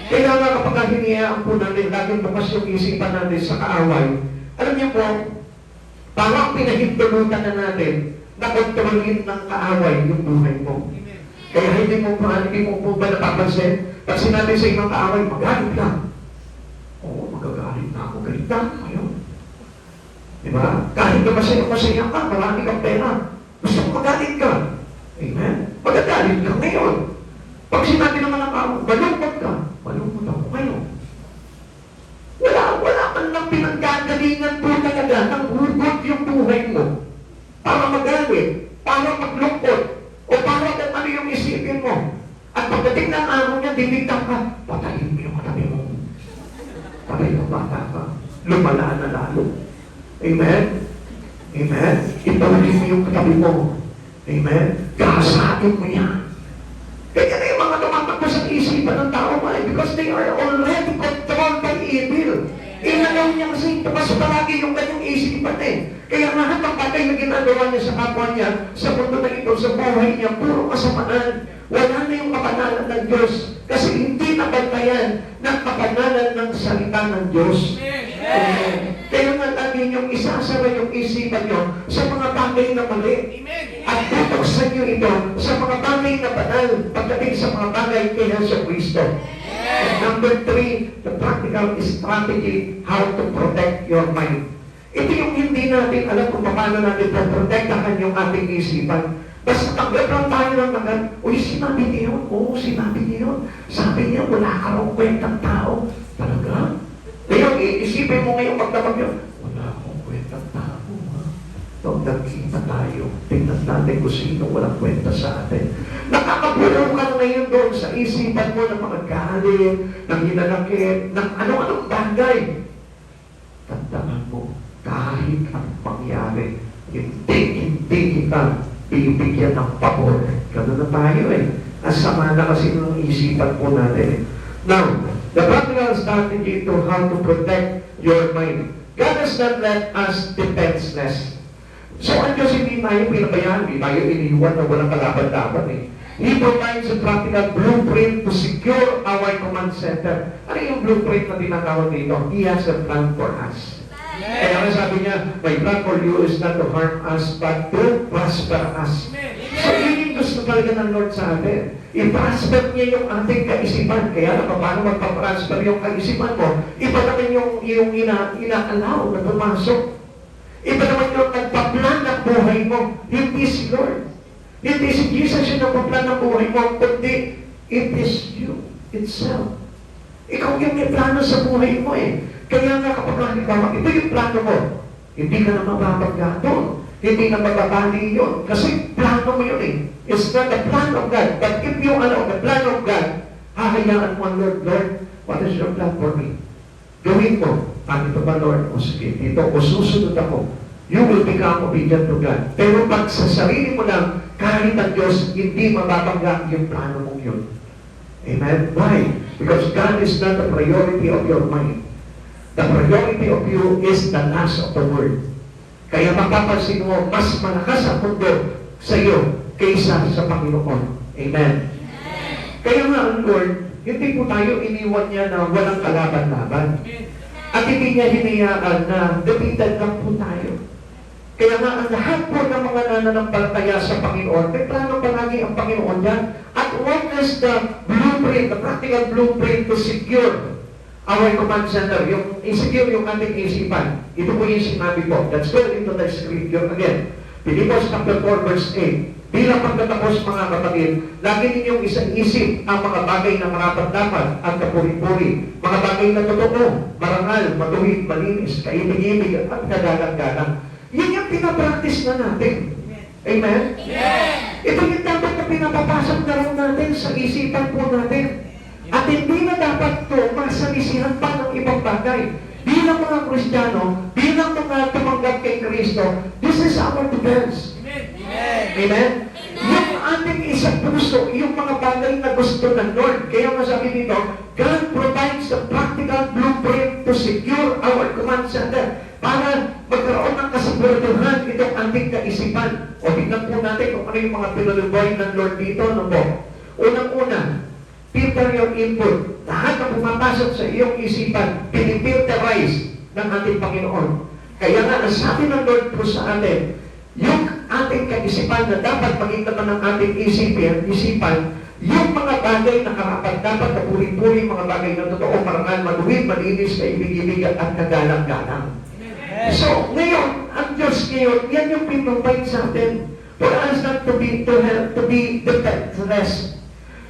Kaya nga kapag hiniyaan po natin, laging bukas yung isipan natin sa kaaway. Alam niyo po, parang pinahintulutan na natin na kontrolin ng kaaway yung buhay mo. Kaya hindi mo po ba napapansin? Pag sinabi sa ibang kaaway, magalit ka. Oo, magagalit na ako. Galit na ngayon. Diba? Kahit na masaya ka, marami kang pera. Gusto mo magalit ka. Amen? Magagalit ka ngayon. Pag sinabi naman ng kaaway, malungkot ka. Malungkot ako ngayon. Wala man lang pinanggagalingan po talaga ng hugot yung buhay mo para magalit, para maglungkot, o para kung ano yung isipin mo. At pagdating ng araw niya, diligtan ka, patayin mo yung katabi mo. Patay ka bata ka. Lumala na lalo. Amen? Amen? Ipawin mo yung katabi mo. Amen? Kahasain mo yan. Kaya na yung mga tumatakbo sa isipan ng tao because they are already controlled by evil. Inalaw niya kasi pasok palagi yung kanyang isipan eh. Kaya lahat ng bagay na ginagawa niya sa kapwa niya, sa mundo na ito, sa buhay niya, puro kasamaan. Wala na yung kapanalan ng Diyos. Kasi hindi nabantayan ng kapanalan ng salita ng Diyos. Kaya nga lagi niyong isasara yung isipan niyo sa mga bagay na mali. At bubuksan niyo ito sa mga bagay na banal pagdating sa mga bagay kay Yesu Cristo. And number 3, the practical strategy how to protect your mind. Ito yung hindi natin alam kung paano natin protektahan yung ating isipan. Basta tanggap lang tayo ng tanggap, uy, sinabi niya yun. Oo, sinabi niya yun. Sabi niya, wala ka raw kwentang tao. Talaga? Ngayon, isipin mo ngayon magdamag yun. Wala akong kwentang tao. So, pag nagkita tayo, tingnan natin kung sino walang kwenta sa atin. Nakakapulaw ka ngayon doon sa isipan mo ng mga galit, ng hinanakit, ng ano-anong bagay. Tandaan mo, kahit ang mangyari, hindi kita bibigyan ng pabor. Ganun na tayo eh. Asama na kasi ng isipan po natin. Now, the practical strategy to how to protect your mind. God has not left us defenseless. So, ang Diyos hindi tayo pinabayaan, hindi tayo iniwan na walang kalaban-laban eh. He provides a practical blueprint to secure our command center. Ano yung blueprint na tinatawag dito? He has a plan for us. Kaya nga sabi niya, my plan for you is not to harm us, but to prosper us. So, yun yung gusto talaga ng Lord sa atin. I-prosper niya yung ating kaisipan. Kaya na, paano magpa-prosper yung kaisipan mo? Iba naman yung ina-allow na pumasok. Iba naman yung nagpa-plan ng buhay mo. Hindi si Lord. Hindi si Jesus yung nagpa-plan ng buhay mo, kundi it is you itself. Ikaw yung may plano sa buhay mo eh. Kaya nga kapag halimbawa, ito yung plano mo, hindi ka na mababagga doon. Hindi na mababali yun. Kasi plano mo yun eh. It's not the plan of God. But if you allow the plan of God, hahayaan mo ang Lord, Lord, what is your plan for me? Gawin mo. Ano ito ba, Lord? O sige, dito, o susunod ako. You will become obedient to God. Pero pag sa sarili mo lang, kahit ang Diyos, hindi mababangga yung plano mong yun. Amen? Why? Because God is not the priority of your mind. The priority of you is the last of the word. Kaya mapapansin mo, mas malakas ang mundo sa iyo kaysa sa Panginoon. Amen? Kaya nga ang Lord, hindi po tayo iniwan niya na walang kalaban-laban. At hindi niya hinayaan na defeated lang po tayo. Kaya nga ang lahat po ng mga nananampalataya sa Panginoon, may plano palagi ang Panginoon yan. At what is the blueprint, the practical blueprint to secure our command center, yung insecure yung ating isipan. Ito po yung sinabi ko. Let's go into the scripture again. Pilipos chapter 4 verse 8. Bilang pagtatapos mga kapatid, lagi ninyong isang isip ang mga bagay na marapat-dapat at kapuri-puri. Mga bagay na totoo, marangal, matuwid, malinis, kaibig-ibig at kagalang-galang. Yan yung pinapractice na natin. Amen? Ito yung dapat na pinapapasok na rin natin sa isipan po natin. At hindi na dapat ito masalisihan pa ng ibang bagay. Bilang mga Kristiyano, bilang mga tumanggap kay Kristo, this is our defense. Amen? Yung ating isang puso, yung mga bagay na gusto ng Lord. Kaya masabi dito, God provides the practical blueprint to secure our command center para magkaroon ng kasiguraduhan itong ating kaisipan. O tignan po natin kung ano yung mga pinuluboy ng Lord dito. Ano po? Unang-una, filter your input. Lahat na pumapasok sa iyong isipan, pinifilterize ng ating Panginoon. Kaya nga, ang sabi ng Lord po sa atin, yung ating kaisipan na dapat maging naman ng ating isipan, yung mga bagay na karapat-dapat na puri-puri, mga bagay na totoo, marangal, maluwid, malinis, kaibig-ibig at kagalang-galang. So, ngayon, ang Diyos ngayon, yan yung pinrovide sa atin for us not to be defenseless.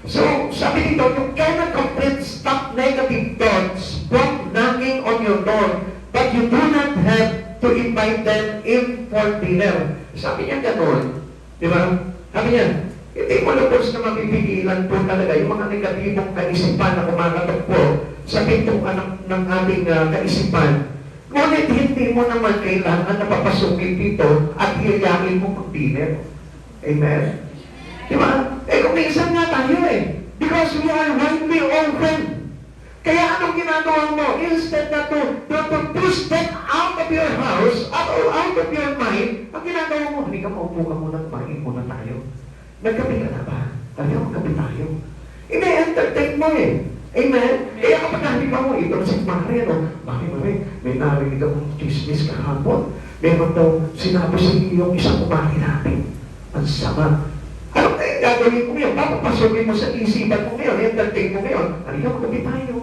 So, sabi dito, you cannot complete stop negative thoughts from knocking on your door, but you do not have to invite them in for dinner. Sabi niya gano'n. Di ba? Sabi niya, hindi mo lubos na mapipigilan po talaga yung mga negatibong kaisipan na kumakatok po sa pintong anak ng ating kaisipan. Ngunit hindi mo naman kailangan na papasukin dito at hiyayain mo mag-dinner. Amen? Di ba? Kung minsan nga tayo because we are widely open. Kaya anong ginagawa mo? Instead na to push them out of your house, out of your mind, ang ginagawa mo, hindi ka maupo ka muna, kumain muna tayo. Nagkapi ka na ba? Tayo, magkapi tayo. Ine-entertain mo Amen? Kaya kapag nakikita mo, ito na si Mari, Mari, may narinig akong chismis kahapon. Meron daw sinabi sa iyo yung isang kumari natin. Ang sama. Ano kaya gagawin mo ngayon? Papapasukin mo sa isipan mo ngayon, entertain mo ngayon. Ano yung magkapi tayo?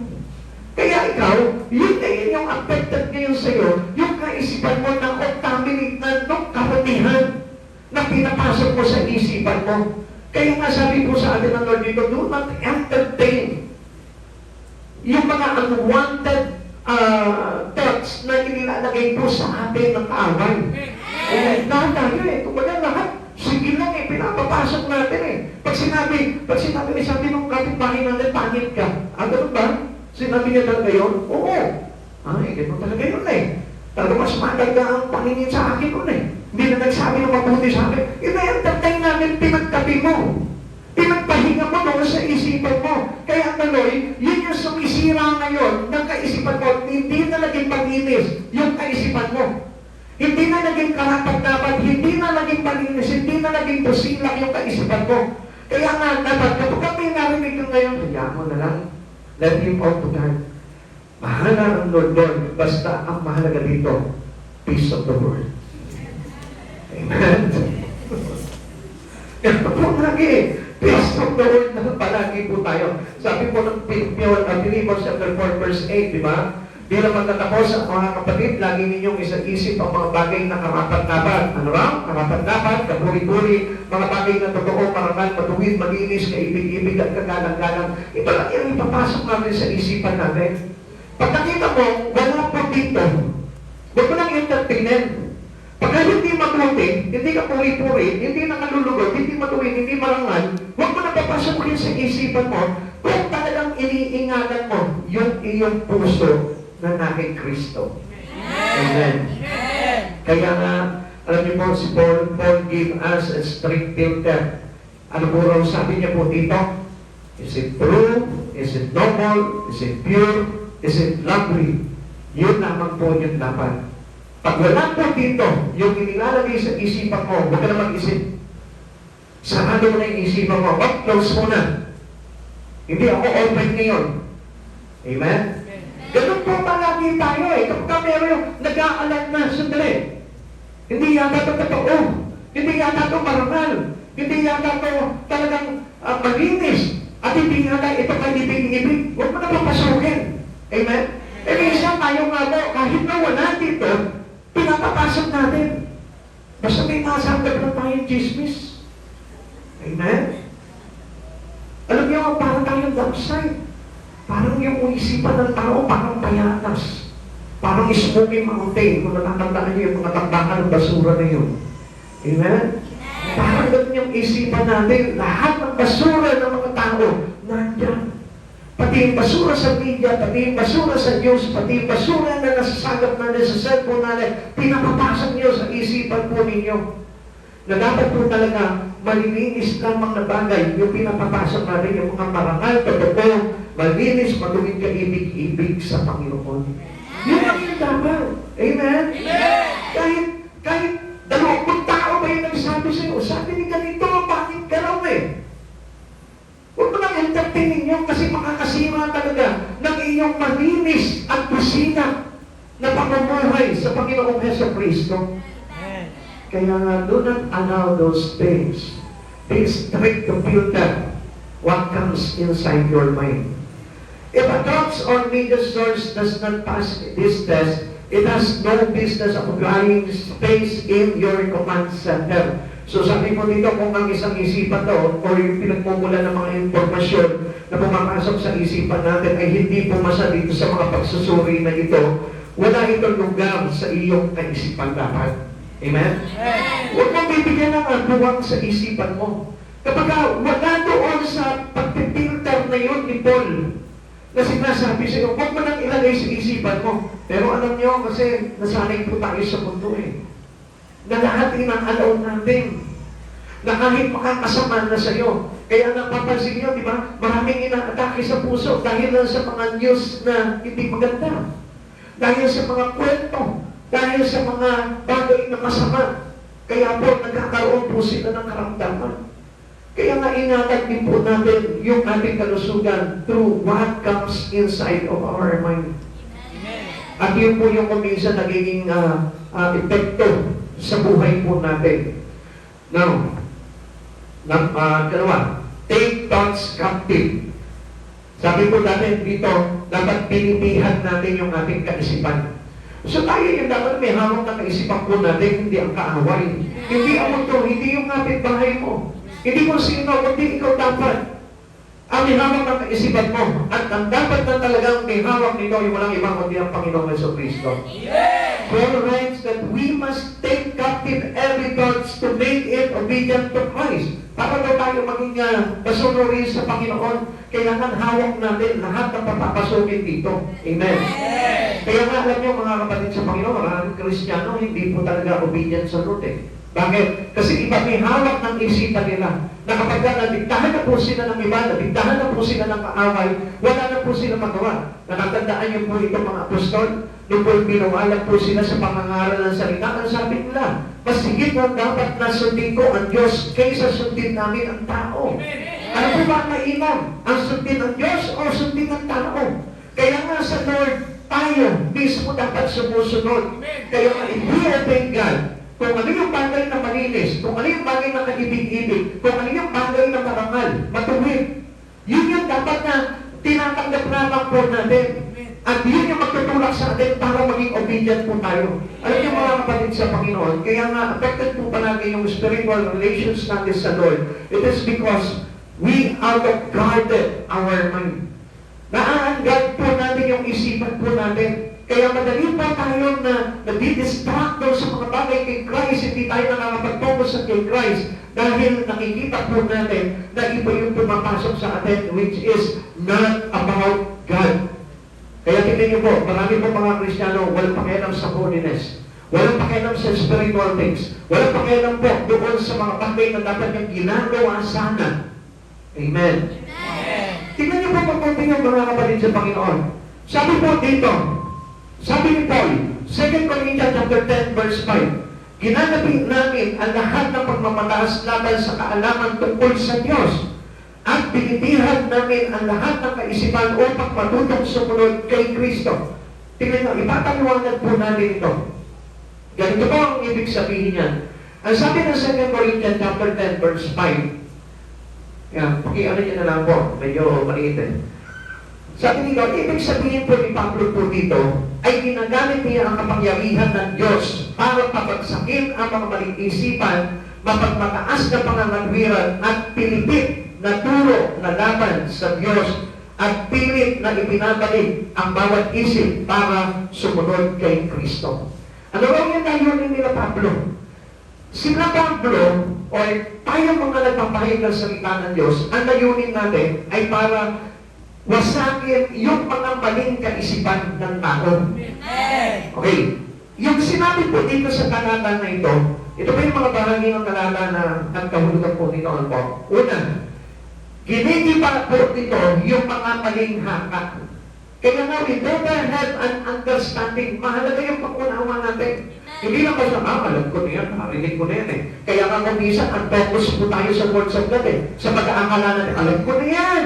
Kaya ikaw, yun yung affected ngayon sa'yo, yung kaisipan mo na contaminate na nung karamihan na pinapasok mo sa isipan mo. Kaya nga sabi po sa atin ng Lord dito, do not entertain yung mga unwanted thoughts na inilalagay po sa atin ng kaaway. Lahat tayo eh. Kumbaga lahat, sige lang eh, pinapapasok natin eh. Pag sinabi ni sabi nung kapitbahay natin, pangit ka. Ganun ba? Sinabi niya talaga yun? Oo. Ganun talaga yun eh. Talaga mas maganda ang paningin sa akin nun eh. Hindi na nagsabi ng mabuti sa akin. Ina-entertain namin, pinagtabi mo. Pinagpahinga mo doon sa isipan mo. Kaya tuloy, yun yung sumisira ngayon ng kaisipan mo. Hindi na naging pag-inis yung kaisipan mo. Hindi na naging karapat-dapat, hindi na naging pag-inis, hindi na naging busilak yung kaisipan mo. Kaya nga, dapat, kapag kami narinig yung ngayon, hayaan mo na lang. Let Him out to God. Mahala ang Lord doon. Basta ang mahalaga dito, peace of the world. Amen? Ito po lagi, peace of the world na palagi po tayo. Sabi po ng Philippians chapter 4 verse 8, di ba? Bilang magtatapos ang mga kapatid, lagi ninyong isa-isip ang mga bagay na karapat-dapat. Ano raw? Karapat-dapat, kapuri-puri, mga bagay na totoo, marangal, matuwid, maginis, kaibig-ibig at kagalang-galang. Ito lang yung ipapasok natin sa isipan natin. Pag nakita mo, wala po dito. Huwag mo lang entertainin. Pagka hindi mabuti, hindi ka puri-puri, hindi nakalulugod, hindi matuwid, hindi marangal, huwag mo na papasukin sa isipan mo kung talagang iniingatan mo yung iyong puso na naging Kristo. Amen. Kaya nga, alam niyo po, si Paul gave us a strict filter. Ano po raw sabi niya po dito? Is it true? Is it noble? Is it pure? Is it lovely? Yun naman po yung dapat. Pag wala po dito, yung inilalagay sa isipan mo, huwag ka na mag-isip. Sarado mo na yung isipan mo. Close mo na. Hindi ako open ngayon. Amen? Ganun po palagi tayo eh. Kapag meron yung nag-aalat na sandali. Hindi yata ito totoo. Hindi yata ito marangal. Hindi yata ito talagang malinis. At hindi yata ito kaibig-ibig. Huwag mo na papasukin. Amen? Eh minsan tayo nga po, kahit na wala dito, pinapapasok natin. Basta may masagdag lang tayong chismis. Amen? Alam niyo, parang tayong downside. Parang yung isipan ng tao, parang payatas. Parang smoky mountain. Kung natatandaan niyo yung mga tambakan ng basura na yun. Amen? Parang ganun yung isipan natin. Lahat ng basura ng mga tao, nandyan. Pati yung basura sa media, pati yung basura sa news, pati yung basura na nasasagap natin sa cellphone natin, pinapapasok niyo sa isipan po ninyo. Na dapat po talaga malilinis lamang na bagay yung pinapapasok natin, yung mga marangal, totoo, malinis, matuwid ka ibig-ibig sa Panginoon. Yun ang yung dapat. Amen? Kahit 20 tao ba yung nagsabi sa'yo, sabi ni ganito, bakit ka raw eh? Huwag mo nang entertainin nyo kasi makakasira talaga ng iyong malinis at busina na pamumuhay sa Panginoong Heso Kristo. Kaya nga, do not allow those things. Be strict to filter what comes inside your mind. If a thoughts or media source does not pass this test, it has no business occupying space in your command center. So sabi po dito, kung ang isang isipan daw, or yung pinagmumula ng mga informasyon na pumapasok sa isipan natin ay hindi pumasa dito sa mga pagsusuri na ito, wala itong lugar sa iyong kaisipan dapat. Amen? Huwag mong bibigyan ng buwang sa isipan mo. Kapag wala doon sa pagpipilter na yun ni Paul, na sinasabi sa'yo, huwag mo nang ilagay sa isipan mo. Pero alam niyo, kasi nasanay po tayo sa mundo eh. Na lahat inang-alaw natin. Na kahit makakasama na sa'yo. Kaya napapansin niyo, di ba? Maraming inaatake sa puso dahil lang sa mga news na hindi maganda. Dahil sa mga kwento. Dahil sa mga bagay na masama. Kaya po, nagkakaroon po sila ng karamdaman. Kaya nga ingatan din po natin yung ating kalusugan through what comes inside of our mind. At yun po yung kuminsan nagiging epekto sa buhay po natin. Now, dalawa, take thoughts captive. Sabi po natin dito, dapat pinipihan natin yung ating kaisipan. So tayo yung dapat may hawak na kaisipan po natin, hindi ang kaaway. Hindi ang mundo, hindi yung kapitbahay mo. Hindi mo sino, kundi ikaw dapat. Ang may hawak ng kaisipan mo. At ang dapat na talagang may hawak nito, yung walang ibang kundi ang Panginoong Jesucristo. Paul writes that we must take captive every thought to make it obedient to Christ. Para daw tayo maging pasunurin sa Panginoon, kailangan hawak natin lahat ng papapasukin dito. Amen. Kaya nga alam niyo mga kapatid sa Panginoon, maraming Kristiyano hindi po talaga obedient sa Lord eh. Bakit? Kasi iba may hawak ng isipan nila na kapag nabigtahan na po sila ng iba, nabigtahan na po sila ng kaaway, wala na po sila magawa. Nakatandaan niyo po itong mga apostol, nung po binawalan po sila sa pangangaral ng salita, ang sabi nila, mas higit na dapat na sundin ko ang Diyos kaysa sundin namin ang tao. Ano po ba ang mainam? Ang sundin ng Diyos o sundin ng tao? Kaya nga sa Lord, tayo mismo dapat sumusunod. Kaya nga, if we obey God, kung ano yung bagay na malinis, kung ano yung bagay na kaibig-ibig, kung ano yung bagay na marangal, matuwid, yun yung dapat na tinatanggap naman po natin. At yun yung magtutulak sa atin para maging obedient po tayo. Alam niyo mga kapatid sa Panginoon, kaya nga affected po palagi yung spiritual relations natin sa Lord. It is because we out of guarded our mind. Naan-guard po natin yung isipan po natin. Kaya madali pa tayo na nadidistract daw sa mga bagay kay Christ, hindi tayo nakakapag-focus sa kay Christ dahil nakikita po natin na iba yung pumapasok sa atin which is not about God. Kaya tingnan niyo po, marami po mga Kristiyano walang pakialam sa holiness, walang pakialam sa spiritual things, walang pakialam po doon sa mga bagay na dapat niyang ginagawa sana. Amen. Tingnan niyo po pagpunti yung mga kapatid sa Panginoon. Sabi po dito, sabi ni Paul, 2 Corinthians chapter 10 verse 5, ginanapin namin ang lahat ng pagmamataas laban sa kaalaman tungkol sa Diyos at binitihan namin ang lahat ng kaisipan upang matutong sumunod kay Kristo. Tingnan nyo, ipapaliwanag po natin ito. Ganito po ang ibig sabihin niyan. Ang sabi ng 2 Corinthians chapter 10 verse 5, yan, pakiano niya na lang po, medyo maliit eh. Sabi nito, ibig sabihin po ni Pablo po dito, ay ginagamit niya ang kapangyarihan ng Diyos para pabagsakin ang mga maling isipan, mapagmataas na pangangatwiran at pilipit na turo na laban sa Diyos at pilit na ibinabalik ang bawat isip para sumunod kay Kristo. Ano raw yung layunin nila Pablo? Sila Pablo, o tayo mga nagpapahayag ng salita ng Diyos, ang layunin natin ay para wasagin yung mga maling kaisipan ng tao. Okay. Yung sinabi po dito sa talata na ito pa yung mga bahagi ng talata na nagkahulugan po dito. Ano po? Una, ginigiba po dito yung mga maling haka. Kaya nga, we never have an understanding. Mahalaga yung pag-unawa natin. Hindi lang basta, alam ko na yan, narinig ko na yan eh. Kaya nga kung minsan, ang focus po tayo sa words of God eh. Sa pag-aakala natin, alam ko na yan.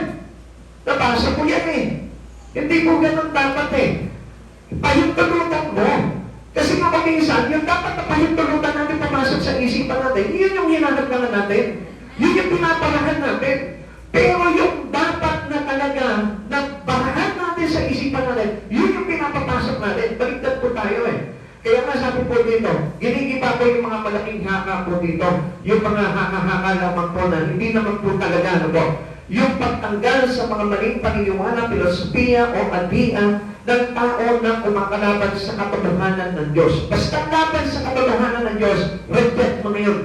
Nabasa ko yan eh. Hindi po ganun dapat eh. Pahintulutan mo. Kasi nga minsan, yung dapat na pahintulutan natin pumasok sa isipan natin, yun yung hinahanap natin. Yun yung pinaparahan natin. Pero yung dapat na talaga na barahan natin sa isipan natin, yun yung pinapapasok natin. Baligtad po tayo eh. Kaya nga sabi po dito, ginigiba ko yung mga malaking haka po dito. Yung mga haka-haka lamang po na hindi naman po talaga, ano po, yung pagtanggal sa mga maling paniniwala, filosofiya o adian ng tao na kumakalaban sa katotohanan ng Diyos. Basta laban sa katotohanan ng Diyos, reject mo na yun.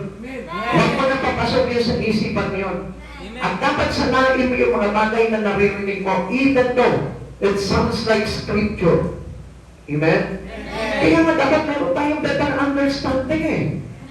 Huwag mo na papasok yun sa isipan mo yun. At dapat sanain mo yung mga bagay na naririnig mo, even though it sounds like scripture. Amen? Kaya nga dapat meron tayong better understanding eh.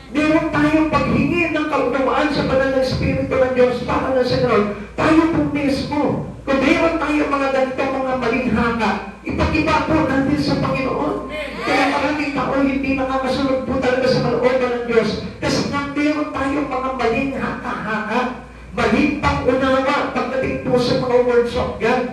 Meron tayong paghingi ng kaunawaan sa banal ng Espiritu ng Diyos para na sa Lord. Tayo po mismo. Kung meron tayong mga ganito, mga maling haka, ipag-iba po natin sa Panginoon. Kaya maraming tao hindi nakakasunod po talaga sa kalooban ng Diyos. Kasi nga meron tayong mga maling haka-haka, maling pang-unawa pagdating po sa mga words of God.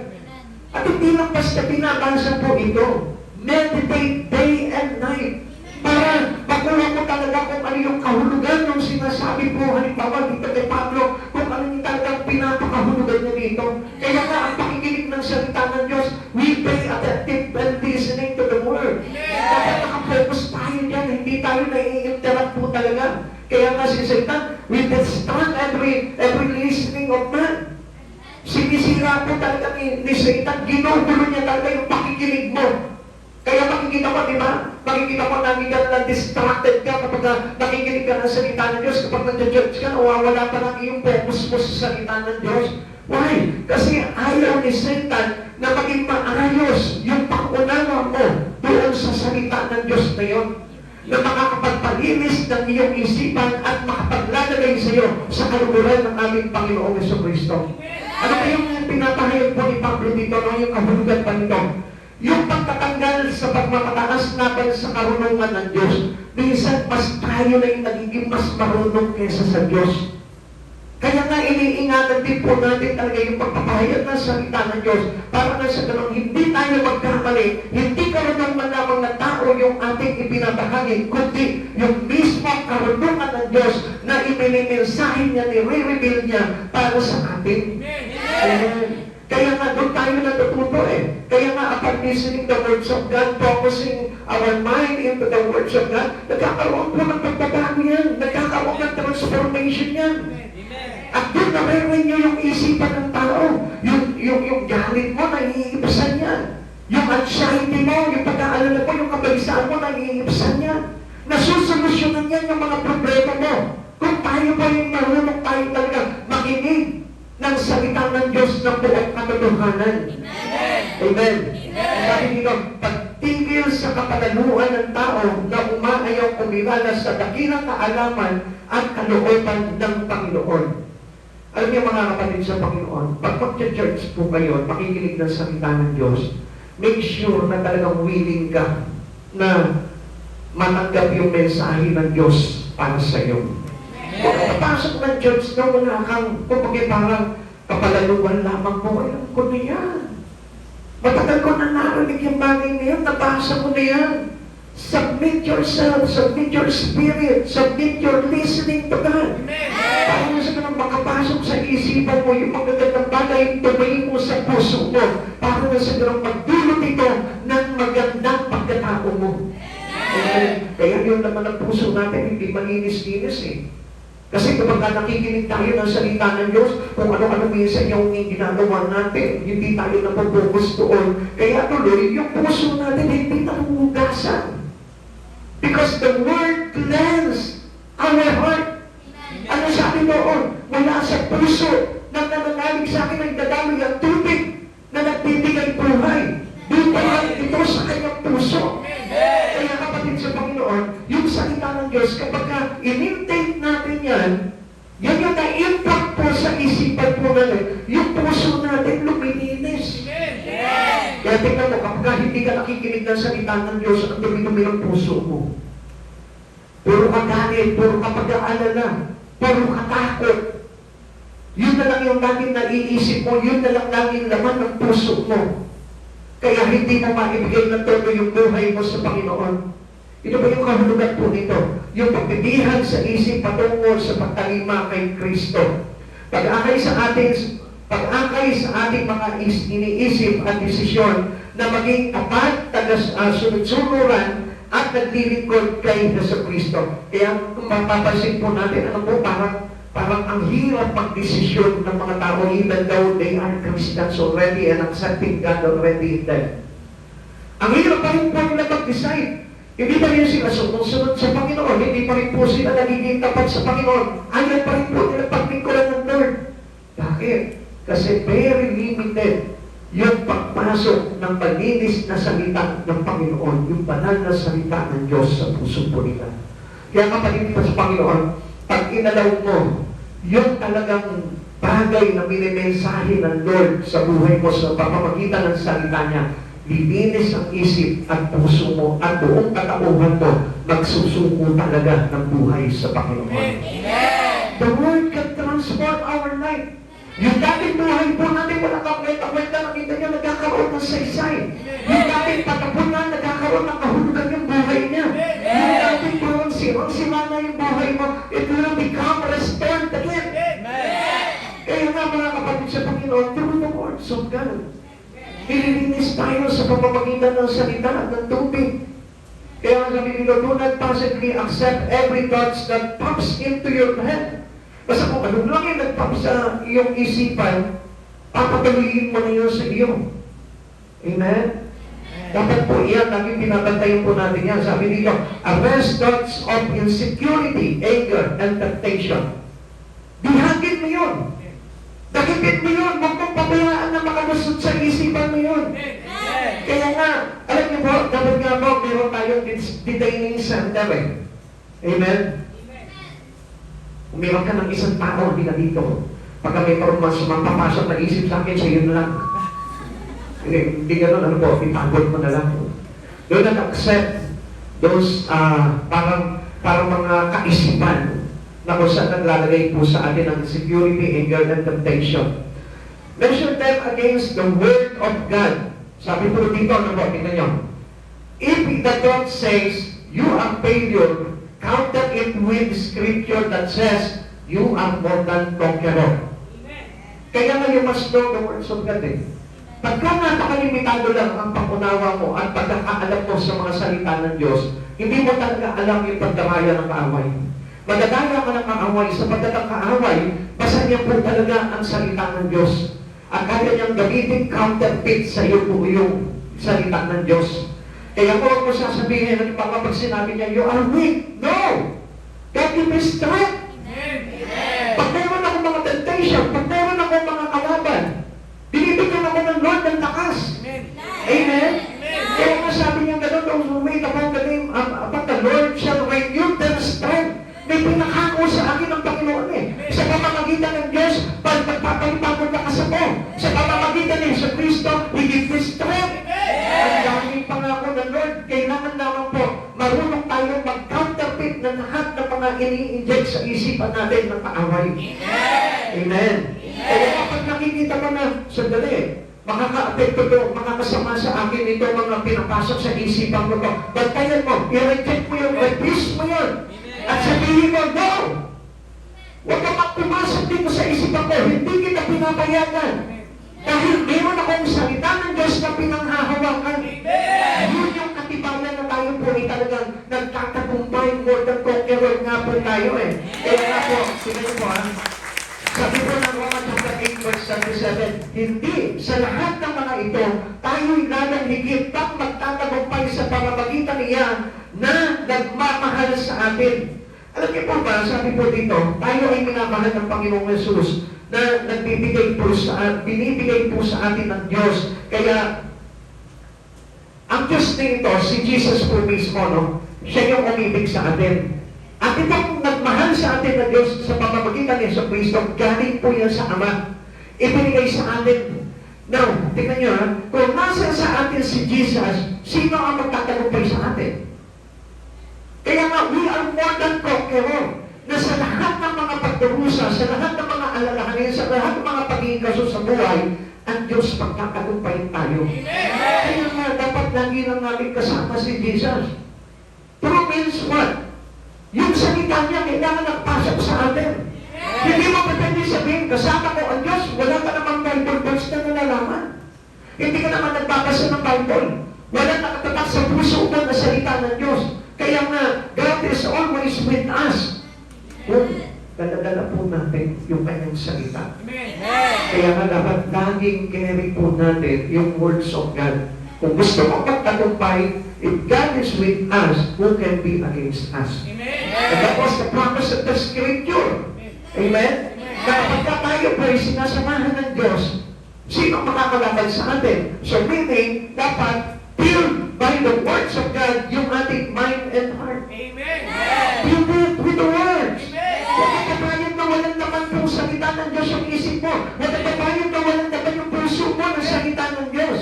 At hindi lang basta pinabasa po ito. Meditate day and night. Para makuha mo talaga kung ano yung kahulugan ng sinasabi po, halimbawa dito kay Pablo, kung ano yung talagang pinapakahulugan niya dito. Kaya nga, ang pakikinig ng salita ng Diyos, we pay attentive and listening to the word. Dapat nakafocus tayo dyan, hindi tayo nai-interact po talaga. Kaya nga si Satan, we distract every listening of man. Sinisira po talaga ni Satan, ginugulo niya talaga yung pakikinig mo. Kaya makikita mo, di ba? Makikita mo, nagiging na distracted ka kapag nakikinig ka ng salita ng Diyos. Kapag nag-judge ka, nawawala pa lang yung focus mo sa salita ng Diyos. Why? Kasi ayaw ni Satan na maging maayos yung pangunawa mo doon sa salita ng Diyos na yun, na makakapagpalinis ng iyong isipan at makapaglalagay sa iyo sa kaluguran ng aming Panginoong Jesucristo. Ano ba yung pinapahayag po ni Pablo dito, no? Yung kahulugan pa nito? Yung pagtatanggal sa pagmamataas natin sa karunungan ng Diyos, minsan mas tayo na yung nagiging mas marunong kesa sa Diyos. Kaya nga iniingatan din po natin talaga yung pagpapahayag ng salita ng Diyos para na sa ganun, hindi tayo magkamali, hindi karunungan lamang na tao yung ating ipinapahayag, kundi yung mismo karunungan ng Diyos na ipinimensahe niya, nire-reveal niya para sa atin. Amen. Kaya nga doon tayo natututo eh. Kaya nga upon listening the words of God, focusing our mind into the words of God, nagkakaroon po ng pagbabago yan, nagkakaroon ng transformation yan. At doon nare-renew yung isipan ng tao. Yung galit mo, naiibsan yan. Yung anxiety mo, yung pag-aalala mo, yung kabalisaan mo, naiibsan yan. Nasusolusyonan yan yung mga problema mo. Kung tayo pa yung marunong tayo talaga makinig ng salita ng Diyos ng buong katotohanan. Amen. Sabi dito, pagtigil sa kapalaluan ng tao na umaayaw kumilala sa dakilang kaalaman at kalooban ng Panginoon. Alam niyo mga kapatid sa Panginoon, pag mag-church po kayo, makikinig ng salita ng Diyos, make sure na talagang willing ka na matanggap yung mensahe ng Diyos para sa iyo. Kung napasok ng church na wala kang, kung parang kapalaluan lamang po, alam ko na yan. Matagal ko na narinig yung bagay na yan, nabasa ko na yan. Submit yourself, submit your spirit, submit your listening to God. Para na sa ganang makapasok sa isipan mo yung magagandang bagay, tumayin mo sa puso mo. Para na sa ganang magdulot ito ng magandang pagkatao mo. Kaya yun naman ang puso natin, hindi malinis-linis eh. Kasi kapag nakikinig tayo ng salita ng Diyos, kung ano-ano minsan yung ginagawa natin, hindi tayo napapokus doon. Kaya tuloy, yung puso natin hindi nahuhugasan. Because the Word cleanses our heart. Ano sabi doon? Mula sa puso na nananalig sa akin ay dadaloy ang tubig na nagbibigay buhay. Dito lang ito sa kanyang puso. Kaya kapatid sa Panginoon, yung salita ng Diyos, kapag in-intake natin yan, yan yung na-impact po sa isipan po natin, yung puso natin lumilinis. Kaya tingnan mo, kapag hindi ka nakikinig ng salita ng Diyos, ang dumi-dumi ng puso mo. Puro ka galit, puro ka pag-aalala, puro ka takot. Yun na lang yung laging naiisip mo, yun na lang laging laman ng puso mo. Kaya hindi mo maibigay ng todo yung buhay mo sa Panginoon. Ito ba yung kahulugan po nito? Yung pagbibihag sa isip patungo sa pagtalima kay Kristo. Pag-akay sa ating mga iniisip at desisyon na maging tapat, sunod-sunuran, at naglilingkod kay Jesucristo. Kaya kung mapapansin po natin, ano po, parang ang hirap magdesisyon ng mga tao even though they are Christians already and accepting God already in them. Ang hirap pa rin po nila mag-decide. Hindi pa rin sila sumusunod sa Panginoon. Hindi pa rin po sila nagiging tapat sa Panginoon. Ayaw pa rin po nila paglingkuran ng Lord. Bakit? Kasi very limited yung pagpasok ng malinis na salita ng Panginoon, yung banal na salita ng Diyos sa puso po nila. Kaya kapatid sa Panginoon, pag inalaw mo, yung talagang bagay na minimensahe ng Lord sa buhay mo sa pamamagitan ng salita niya, lilinis ang isip at puso mo at buong katauhan mo, magsusuko talaga ng buhay sa Panginoon. Amen. The Word can transform our life. Yung dating buhay po natin, wala kang kwenta-kwenta, nakita niya, nagkakaroon ng saysay. Yung dating patapunan, nagkakaroon ng kahulugan yung buhay niya. Yung dating parang sirang-sira na yung buhay mo, it will become restored again. Kaya nga mga kapatid sa Panginoon, through the words of God, nililinis tayo sa pamamagitan ng salita ng tubig. Kaya nga sabi nila, do not passively accept every thought that pops into your head. Basta kung anong lang yung nagpap sa iyong isipan, papatuloyin mo na yun sa iyo. Amen? Dapat po yan, laging binabantayan po natin yan. Sabi dito, arrest thoughts of insecurity, anger, and temptation. Bihagin mo yun. Dakipin mo yun. Huwag mong pabayaan na makalusot sa isipan mo yun. Kaya nga, alam niyo po, dapat nga po, meron tayong detaining center eh. Amen? Kung meron ka ng isang tao, hindi na dito. Pagka may mas mapapasok na isip sa akin, sa'yo na lang. Hindi gano'n, ano po, ipagod mo na lang. Do not accept those parang mga kaisipan na kung saan naglalagay po sa atin ang insecurity, anger, and temptation. Measure them against the Word of God. Sabi po dito, ano po, tingnan nyo. If the thought says, you are failure, counter it with scripture that says, you are more than conqueror. Kaya nga you must know the words of God eh. Pagka napakalimitado lang ang pangunawa mo at pagkakaalam mo sa mga salita ng Diyos, hindi mo talaga alam yung pagdamaya ng kaaway. Madadaya ka ng kaaway sapagkat ang kaaway, basta niya po talaga ang salita ng Diyos. At kaya niyang gamitin counterfeit sa iyo po yung salita ng Diyos. Kaya kung ako sasabihin, ano pa kapag sinabi niya, you are weak. No! God give me strength. Pag meron ako mga temptation, pag meron ako mga kalaban, binibigyan ako ng Lord ng lakas. Amen? Kaya nga sabi niya gano'n, those who wait upon the name, upon the Lord shall renew their strength. May pinakako sa akin ng Panginoon eh. Sa pamamagitan ng Diyos, pagpapalipagod na kasi po. Sa pamamagitan ng Yesu Cristo, He gives me strength. Ang daming pangako ng Lord, kailangan naman po, marunong tayong mag-counterfeit na lahat ng mga ini-inject sa isipan natin ng kaaway. Amen. Kaya kapag nakikita mo na, sandali, makaka-apekto to, makakasama sa akin ito mga pinapasok sa isipan mo to. Bantayan mo, i-reject mo yun, refuse mo yun. At sabihin mo, no! Huwag ka magpumasok dito sa isipan ko, hindi kita pinapayagan. Dahil meron akong salita ng Diyos na pinanghahawakan. Yun yung katibayan na tayo po ay talagang nagtatagumpay, more than conqueror nga po tayo eh. Kaya nga po, sige po ha, sabi po ng Romans chapter 8 verse 37, hindi sa lahat ng mga ito, tayo'y lalong higit at magtatagumpay sa pamamagitan niya na nagmamahal sa atin. Alam niyo po ba, sabi po dito, tayo ay minamahal ng Panginoong Yesus na binibigay po sa atin ng Diyos. Kaya, ang Diyos nito, si Jesus po mismo, no? Siya yung umibig sa atin. At itong nagmahal sa atin ng Diyos sa pamamagitan ni Yesu Cristo, galing po yan sa Ama. Ibinigay sa atin. Now, tingnan nyo ha, kung nasa sa atin si Jesus, sino ang magtatagumpay sa atin? Kaya nga, we are more than conqueror. Na sa lahat ng mga pagdurusa, sa lahat ng mga alalahanin, sa lahat ng mga pag-iikaso sa buhay, ang Diyos pagkakagumpayin tayo. Kaya nga, dapat lagi lang namin kasama si Jesus. True means what? Yung salita niya, kailangan nagpasok sa atin. Hindi mo pwede sabihin, kasama ko ang Diyos, wala ka namang Bible verse na nalalaman. Hindi ka naman nagbabasa ng Bible. Wala nakatatak sa puso mo na salita ng Diyos. Kaya nga, God is always with us. Kung dala-dala po natin yung kanyang salita. Kaya nga dapat laging carry po natin yung words of God. Kung gusto mo magtagumpay, if God is with us, who can be against us? And that was the promise of the Scripture. Amen? Kapag tayo po ay sinasamahan ng Diyos, sino makakalaban sa atin? So meaning, dapat filled by the words of God yung ating mind and heart. Filled it with the words. Huwag katabayan na walang naman po salita ng Diyos yung isip mo. Huwag katabayan na walang naman yung puso mo ng salita ng Diyos.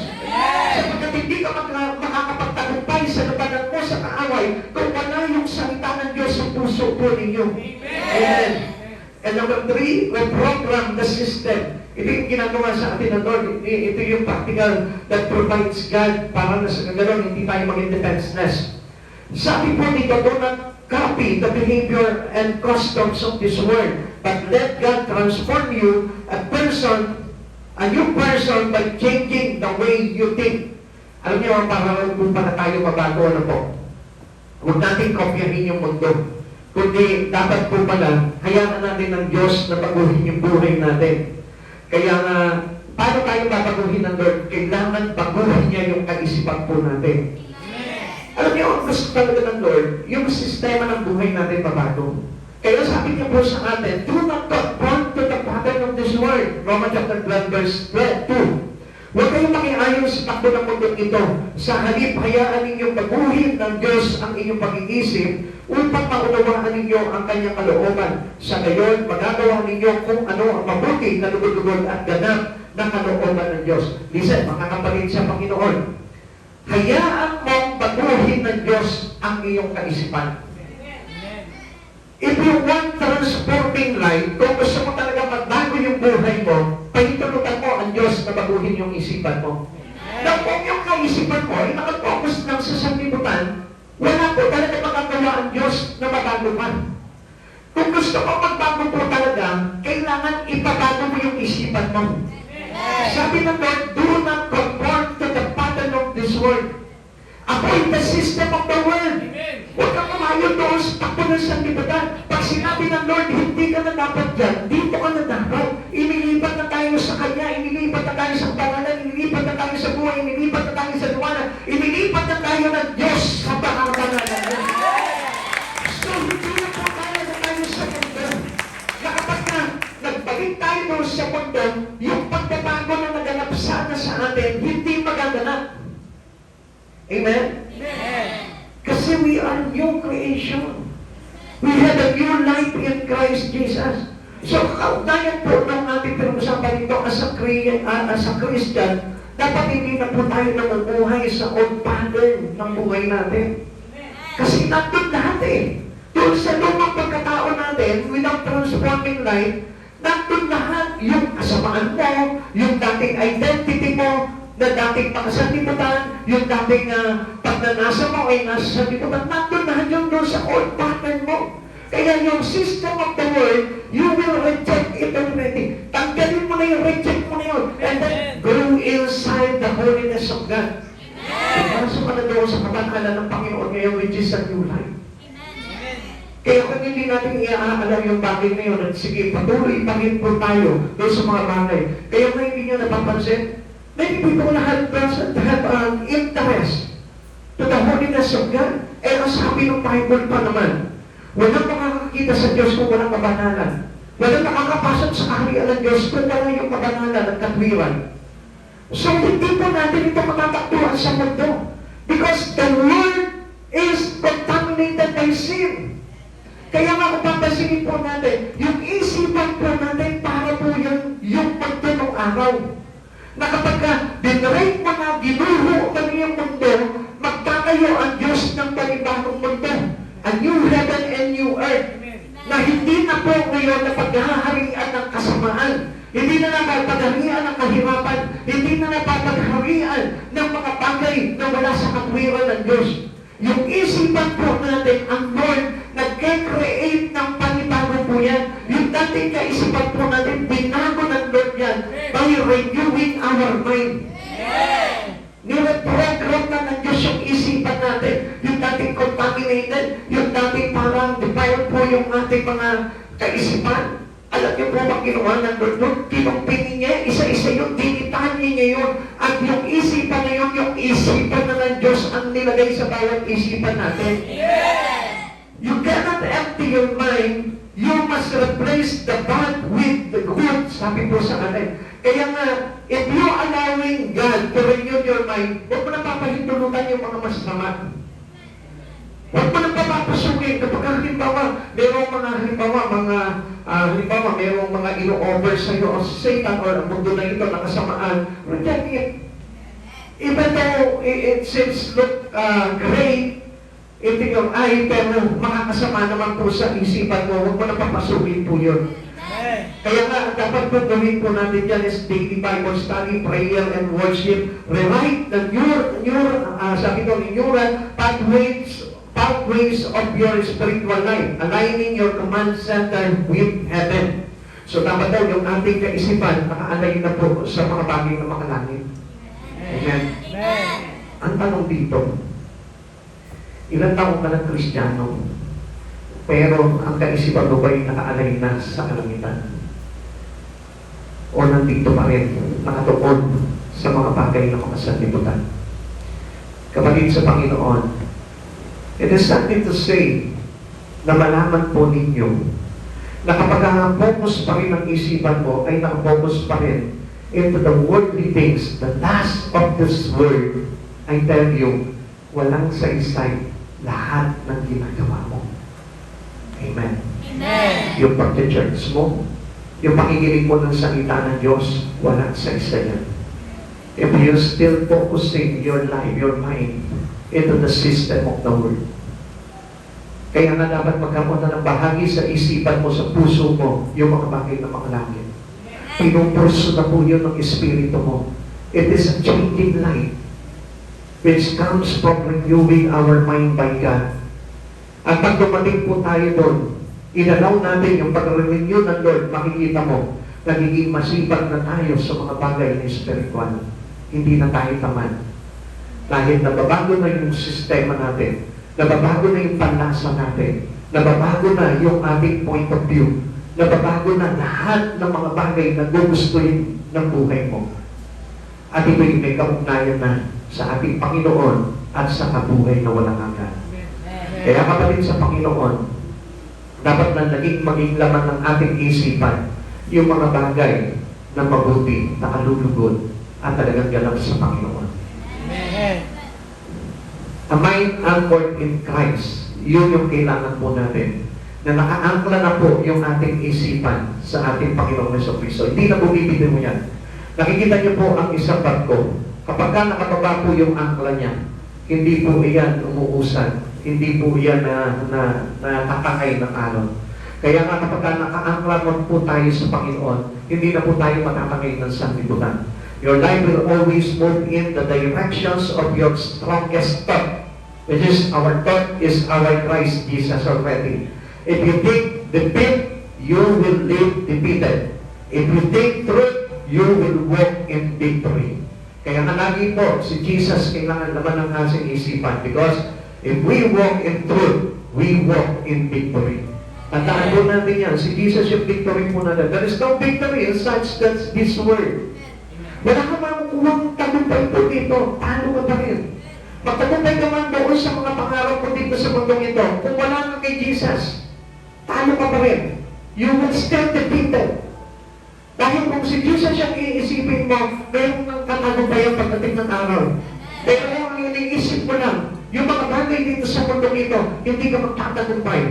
Sapagkat hindi ka makakapagtagumpay sa labanan mo sa kaaway kung wala yung salita ng Diyos sa puso po ninyo. Amen. And number 3, we program the system. Ito yung ginagawa sa atin ng Lord. Ito yung practical that provides God para na sa gano'n, hindi tayo maging defenseless. Sabi po dito, do not copy the behavior and customs of this world, but let God transform you a new person by changing the way you think. Alam niyo, para kung para tayo mabago, ano po? Huwag natin kopyahin yung mundo. Kundi dapat po pala, hayaan natin ng Diyos na baguhin yung buhay natin. Kaya nga, Paano tayo babaguhin ng Lord? Kailangan baguhin niya yung kaisipan po natin. Alam niyo, ang gusto talaga ng Lord, yung sistema ng buhay natin mabago. Kaya sabi niya po sa atin, do not conform to the pattern of this world. Romans chapter 12, verse 2. Huwag kayong makiayon sa takbo ng mundong ito. Sa halip, hayaan ninyong baguhin ng Diyos ang inyong pag-iisip upang maunawaan ninyo ang kanyang kalooban. Sa gayon, magagawa ninyo kung ano ang mabuti na lugod-lugod at ganap na kalooban ng Diyos. Listen, mga kapatid sa Panginoon, hayaan mong baguhin ng Diyos ang iyong kaisipan. If you want transforming life, kung gusto mo talaga magbago yung buhay mo, pahintulutan mo ang Diyos na baguhin yung isipan mo. Na kung yung kaisipan mo ay nakafocus lang sa sanlibutan, wala po talaga magagawa ang Diyos na mabago ka. Kung gusto mo magbago po talaga, kailangan ipabago mo yung isipan mo. Sabi ng Lord, do not conform to the pattern of this world. Avoid the system of the world. Huwag kang kumayo doon sa takbo ng sanlibutan. Pag sinabi ng Lord, hindi ka na dapat dyan, dito ka na dapat. Inilipat na tayo sa Kanya, inilipat na tayo sa kabangalan, inilipat na tayo sa buhay, inilipat na tayo sa liwanag, inilipat na tayo ng Diyos sa kabangalan. So, hindi na po tayo sa mundo. Na kapag nagbalik tayo doon sa mundo, yung pagbabago na naganap sana sa atin, hindi magaganap. Amen? Amen. Kasi we are new creation. We have a new life in Christ Jesus. So, kaugnayan po ng ating pinag-usapan dito as a Christian, dapat hindi na po tayo namubuhay sa old pattern ng buhay natin. Kasi nandun lahat eh. Doon sa lumang pagkatao natin, without transforming life, nandun lahat yung kasamaan mo, yung dating identity mo, na dating makasanlibutan, yung dating pagnanasa mo ay nasa sanlibutan, nandun na yun doon sa old pattern mo. Kaya yung system of the world, you will reject it already. Tanggalin mo na yun, reject mo na yun, and then grow inside the holiness of God. Ipasok ka na doon sa kabanalan ng Panginoon ngayon, which is a new life. Kaya kung hindi natin iaalala yung bagay na yun, at sige, patuloy ipangin po tayo doon sa mga bagay. Kaya kung hindi nyo napapansin, many people have an interest to the holiness of God. Eh, ang sabi ng Bible pa naman, walang makakakita sa Diyos kung walang kabanalan. Walang nakakapasok sa kaharian ng Diyos kung wala yung kabanalan at katwiran. So, hindi po natin ito matataktuhan sa mundo. Because the world is contaminated by sin. Kaya nga kung papansinin po natin, yung isipan po natin para po yung mundo ng araw. Na kapag dinrate mo na, ginuho ka niyang mundo, magtatayo ang Diyos ng panibagong mundo. A new heaven and new earth. Na hindi na po ngayon na paghaharian ng kasamaan. Hindi na napapagharian ng kahirapan. Hindi na napapagharian ng mga bagay na wala sa katwiran ng Diyos. Yung isipan po natin, ang Lord, nag-create ng panibago po yan. Yung dating kaisipan po natin, binago ng Lord yan by renewing our mind. Nire-program na ng Diyos yung isipan natin. Yung dating contaminated, yung dating parang defiled po yung ating mga kaisipan. Alam niyo po bang ginawa ng Lord doon? Kinumpinin niya, isa-isa yung dinitaan niya yun. At yung isipan na yun, yung isipan na ng Diyos ang nilagay sa bawat isipan natin. You cannot empty your mind. You must replace the bad with the good. Sabi po sa atin. Kaya nga, if you allowing God to renew your mind, huwag mo na papahintulutan yung mga masama. Huwag mo nang papapasukin kapag halimbawa, mayroong mga ino-offer sa iyo o Satan or ang mundo na ito na kasamaan, reject it. Even though it seems look great into your eye, pero makakasama naman po sa isipan mo, huwag mo nang papasukin po yun. Kaya nga, dapat po gawin po natin dyan is daily Bible study, prayer, and worship. Rewrite the neural pathways of your spiritual life, aligning your command center with heaven. So dapat daw yung ating kaisipan nakaalay na po sa mga bagay na makalangit. Amen. Ang tanong dito, ilang taong ka ng Kristiyano, pero ang kaisipan mo ba'y nakaalay na sa kalangitan? o nandito pa rin nakatuon sa mga bagay na mga sanlibutan. Kapatid sa Panginoon, it is something to say na malaman po ninyo na kapag ang focus pa rin ang isipan mo ay nakapokus pa rin into the worldly things, the last of this world, I tell you, walang saysay lahat ng ginagawa mo. Amen. Amen. Yung pag-church mo, yung pakikinig mo ng salita ng Diyos, walang saysay yan. If you still focusing your life, your mind, into the system of the world. Kaya nga dapat magkaroon na ng bahagi sa isipan mo, sa puso mo, yung mga bagay na mga langit. Pinupurso na po yun ng Espiritu mo. It is a changing light which comes from renewing our mind by God. At pag dumating po tayo doon, inalaw natin yung pag-renew ng Lord, makikita mo, nagiging masipag na tayo sa mga bagay na espiritual. Hindi na tayo tamad. Dahil nababago na yung sistema natin, nababago na yung panlasa natin, nababago na yung ating point of view, nababago na lahat ng mga bagay na gugustuhin ng buhay mo. At ito'y may kaugnayan na sa ating Panginoon at sa kabuhay na walang hanggan. Kaya kapatid sa Panginoon, dapat na maging laman ng ating isipan yung mga bagay na mabuti, na kalulugod, at talagang ganap sa Panginoon. Amen. A mind anchored in Christ, yun yung kailangan po natin. Na nakaangkla na po yung ating isipan sa ating Panginoong Jesucristo. Hindi na bumibili mo yan. Nakikita niyo po ang isang barko. Kapag ka nakababa po yung angkla niya, hindi po iyan umuusan. Hindi po iyan na tatakay ng alon. Kaya nga kapag ka nakaangkla po tayo sa Panginoon, hindi na po tayo matatangay ng sanlibutan. Your life will always move in the directions of your strongest thought, which is our thought is our Christ Jesus already. If you think defeat, you will live defeated. If you think truth, you will walk in victory. Kaya nga lagi po, si Jesus kailangan naman ng ating isipan because if we walk in truth, we walk in victory. Tandaan po natin yan, si Jesus yung victory po natin. There is no victory in such that's this word. Wala ka makukuha tagumpay po dito. Paano ka pa rin? Magtagumpay ka man doon sa mga pangarap mo dito sa mundong ito. Kung wala ka kay Jesus, paano ka pa rin? You will still defeated. Dahil kung si Jesus yung iisipin mo, mayroon ng katagumpayan pagdating ng araw. Pero kung ang iniisip mo lang, yung mga bagay dito sa mundong ito, hindi ka magtatagumpay.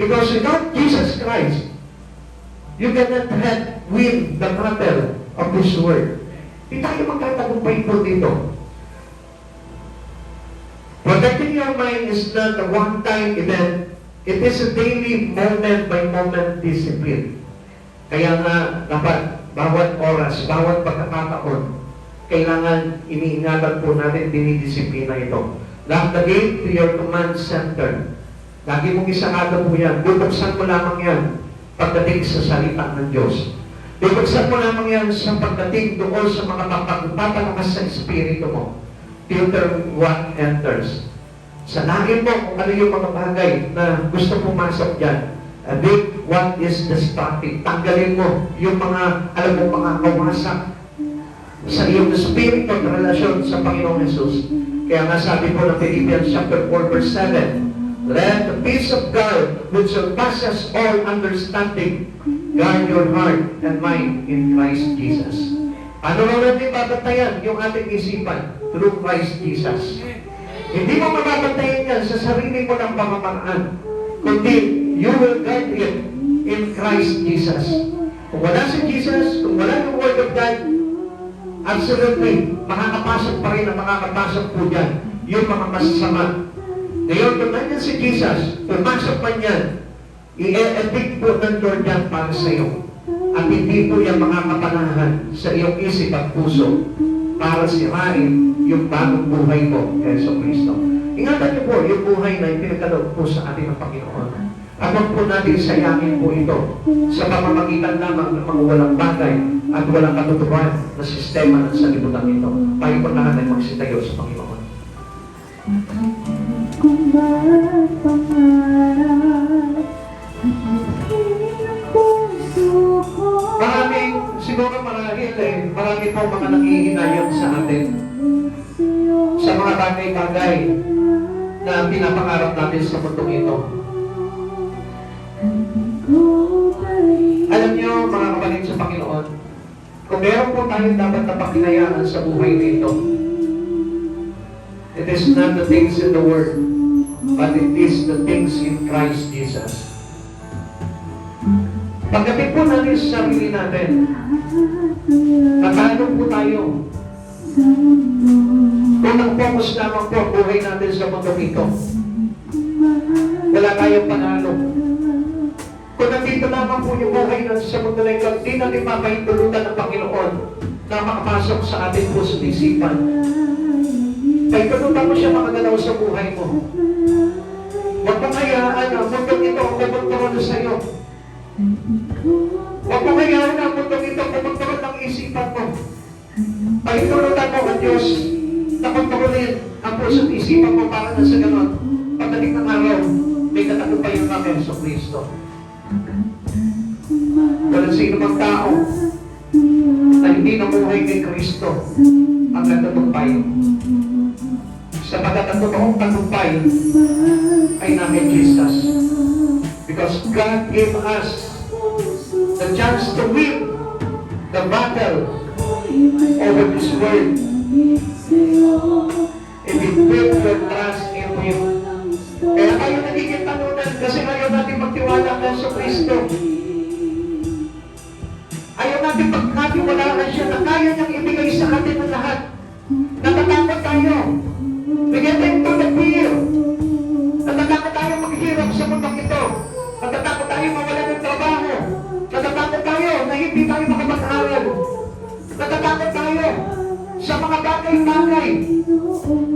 Because without Jesus Christ, you cannot win the battle of this world. Hindi tayo magtatagumpay po dito. Protecting your mind is not a one-time event. It is a daily moment-by-moment discipline. Kaya nga, dapat bawat oras, bawat pagkakataon, kailangan iniingatan po natin dinidisiplina ito. Lagay to your command center. Lagi mong isakado po yan. Bubuksan mo lamang yan pagdating sa salita ng Diyos. Bubuksan mo lamang yan sa pagdating doon sa mga papalakas sa espiritu mo. Filter what enters. Sanahin mo kung ano yung mga bagay na gusto pumasok dyan. Big what is destructive. Tanggalin mo yung mga, alam mo, mga kawasak sa iyong spirito at relasyon sa Panginoong Jesus. Kaya nga sabi po ng Philippians chapter 4 verse 7, let the peace of God which surpasses all understanding guard your heart and mind in Christ Jesus. Ano na natin babantayan yung ating isipan? Through Christ Jesus. Hindi mo mababantayan yan sa sarili mo ng pamamaraan, kundi you will guard it in Christ Jesus. Kung wala si Jesus, kung wala yung Word of God, absolutely, makakapasok pa rin ang makakapasok po dyan yung mga masasama. Ngayon, kung nandiyan si Jesus, pumasok pa niyan, i-evict po ng Lord yan para sa iyo. At hindi po yan makakapanahan sa iyong isip at puso para sirain yung bagong buhay mo kay Jesucristo. Ingatan niyo po yung buhay na ipinagkaloob po sa ating ng Panginoon. At huwag po natin sayangin po ito sa pamamagitan lamang ng mga walang bagay at walang katuturan na sistema ng salibutan nito. Tayo po lahat ay magsitayo sa Panginoon. Kung ba't pangarap at ang puso ko Siguro eh, marami po mga nangihinayang sa atin sa mga bagay-bagay na pinapangarap natin sa mundong ito. Alam niyo, mga kapatid sa Panginoon, kung meron po tayong dapat na pakinayaan sa buhay nito, it is not the things in the world, but it is the things in Christ Jesus. Pagdating po natin sa sarili natin, natalo po tayo. Kung nag-focus lamang po ang buhay natin sa mundo ito, wala tayong panalo. Kung nandito lamang po yung buhay natin sa mundo na ito, di natin mapahintulutan ng Panginoon na makapasok sa ating puso't isipan. Pahintulutan mo siya makagalaw sa buhay mo. Huwag mong hayaan ang mundong ito ang kumontrol sa iyo. Huwag mong hayaan ang mundong ito ang kumontrol ng isipan mo. Pahintulutan mo ang Diyos na kontrolin ang puso't isipan mo para na sa ganon. Pagdating ng araw, may katagumpayan ka kay Jesucristo. Walang sino mang tao na hindi namuhay kay Kristo ang nagtatumpay. Sapagkat ang totoong tagumpay ay namin Jesus. Because God gave us the chance to win the battle over this world. If we put your trust in Him. Kaya tayo nagiging talunan kasi ayaw natin magtiwala ng Kristo. Ayaw natin pagkatiwalaan siya na kaya niyang ibigay sa atin ang lahat. Natatakot tayo. We get into the fear. Natatakot tayo maghirap sa mundong ito. Natatakot tayo mawala ng trabaho. Natatakot tayo na hindi tayo makapag-aral. Natatakot tayo sa mga bagay-bagay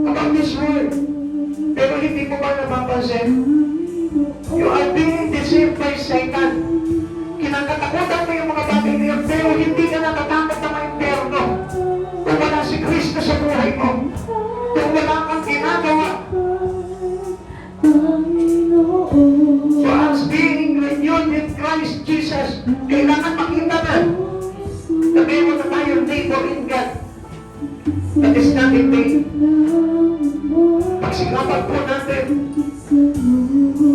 about this world. Pero hindi mo ba napapansin? You are being deceived by Satan. Kinakatakutan mo yung mga bagay na yun, pero hindi ka natatakot na ma-imperno. Kung wala si Kristo sa buhay mo, kung wala kang ginagawa. So as being renewed in Christ Jesus, kailangan makita na meron na tayong neighbor in God. That is not in vain. Pagsikapan po natin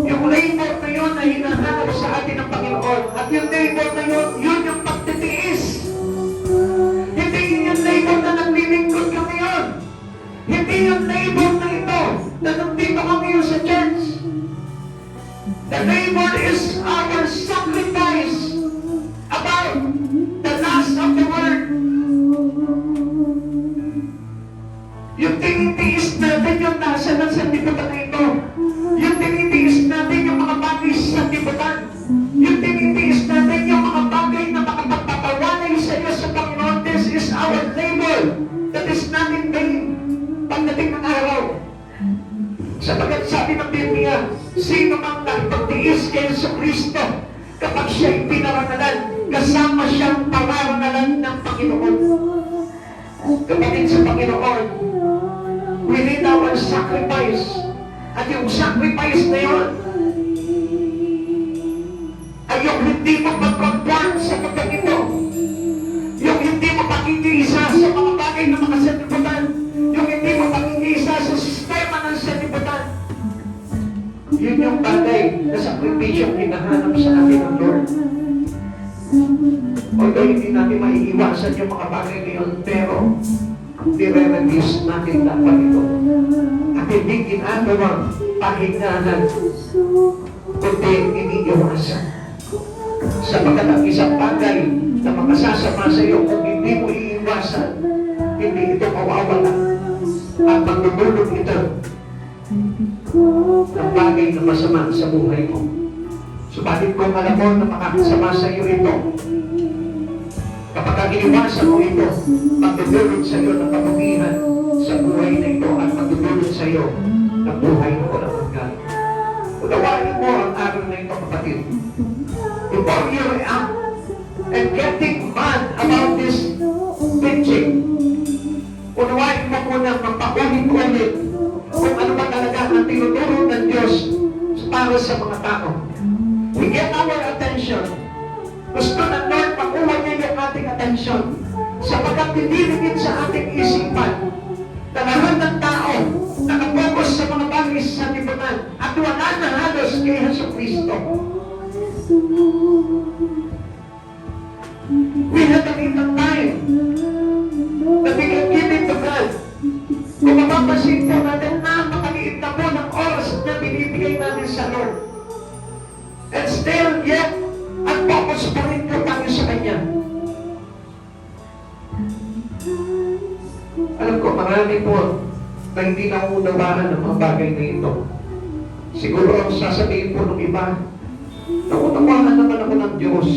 yung labor na yun na hinahanap sa atin ng Panginoon. At yung labor na yun, yun yung pagtitiis. Hindi yung labor na naglilingkod ka ngayon. Hindi yung labor na ito na nandito ka ngayon sa church. The labor is our sacrifice about the last of the world. Yung tinitiis natin yung nasa ng sanlibutan na ito. Yung tinitiis natin yung mga bagay sa sanlibutan. Yung tinitiis natin yung mga bagay na makapagpapawalay sa iyo sa Panginoon. This is our labor. That is not in vain. Pagdating ng araw. Sapagkat sabi ng Biblia, sino mang nakipagtiis kay Jesucristo kapag siya'y pinarangalan, kasama siyang pararangalan ng Panginoon. Kapatid sa Panginoon, we need our sacrifice. At yung sacrifice na yun ay yung hindi mo mag-conform sa kapag ito. Yung hindi mo pakikisa sa mga bagay na mga sanlibutan. Yung hindi mo pakikisa sa sistema ng sanlibutan. Yun yung bagay na sakripisyo hinahanap sa atin ng Lord. Although hindi natin maiiwasan yung mga bagay na yun, pero nire-reduce natin dapat ito. At hindi ginagawang pahingganan, kundi iniiwasan. Sapagkat ang isang bagay na makasasama sa iyo, kung hindi mo iiwasan, hindi ito mawawala. At magdudulog ito ng bagay na masama sa buhay mo. Subalit kung alam mo na makakasama sa iyo ito, kapag iniwasan mo ito, magdudulog sa iyo ng kapagihan sa buhay na ito at magdudulog sa iyo ng buhay na walang hanggan. Unawain mo ang araw na ito, kapatid. Before you react and getting mad about this teaching, unawain mo muna magpaulit-ulit kung ano ba talaga ang tinuturo ng Diyos para sa mga tao. We get our attention. Gusto ng Lord makuha niya yung ating attention nadidiligid sa ating isipan na lahat ng tao nakapokus sa mga bagay sa lipunan at wala na halos kay Hesus Kristo. We have a little time that we can give it to God. Kung mapapansin po natin, napakaliit na po ng oras na binibigay natin sa Lord. And still, yet, at focus pa rin po tayo sa Kanya. Alam ko, marami po na hindi naunawaan ng mga bagay na ito. Siguro ang sasabihin po ng iba, naunawaan naman ako ng Diyos.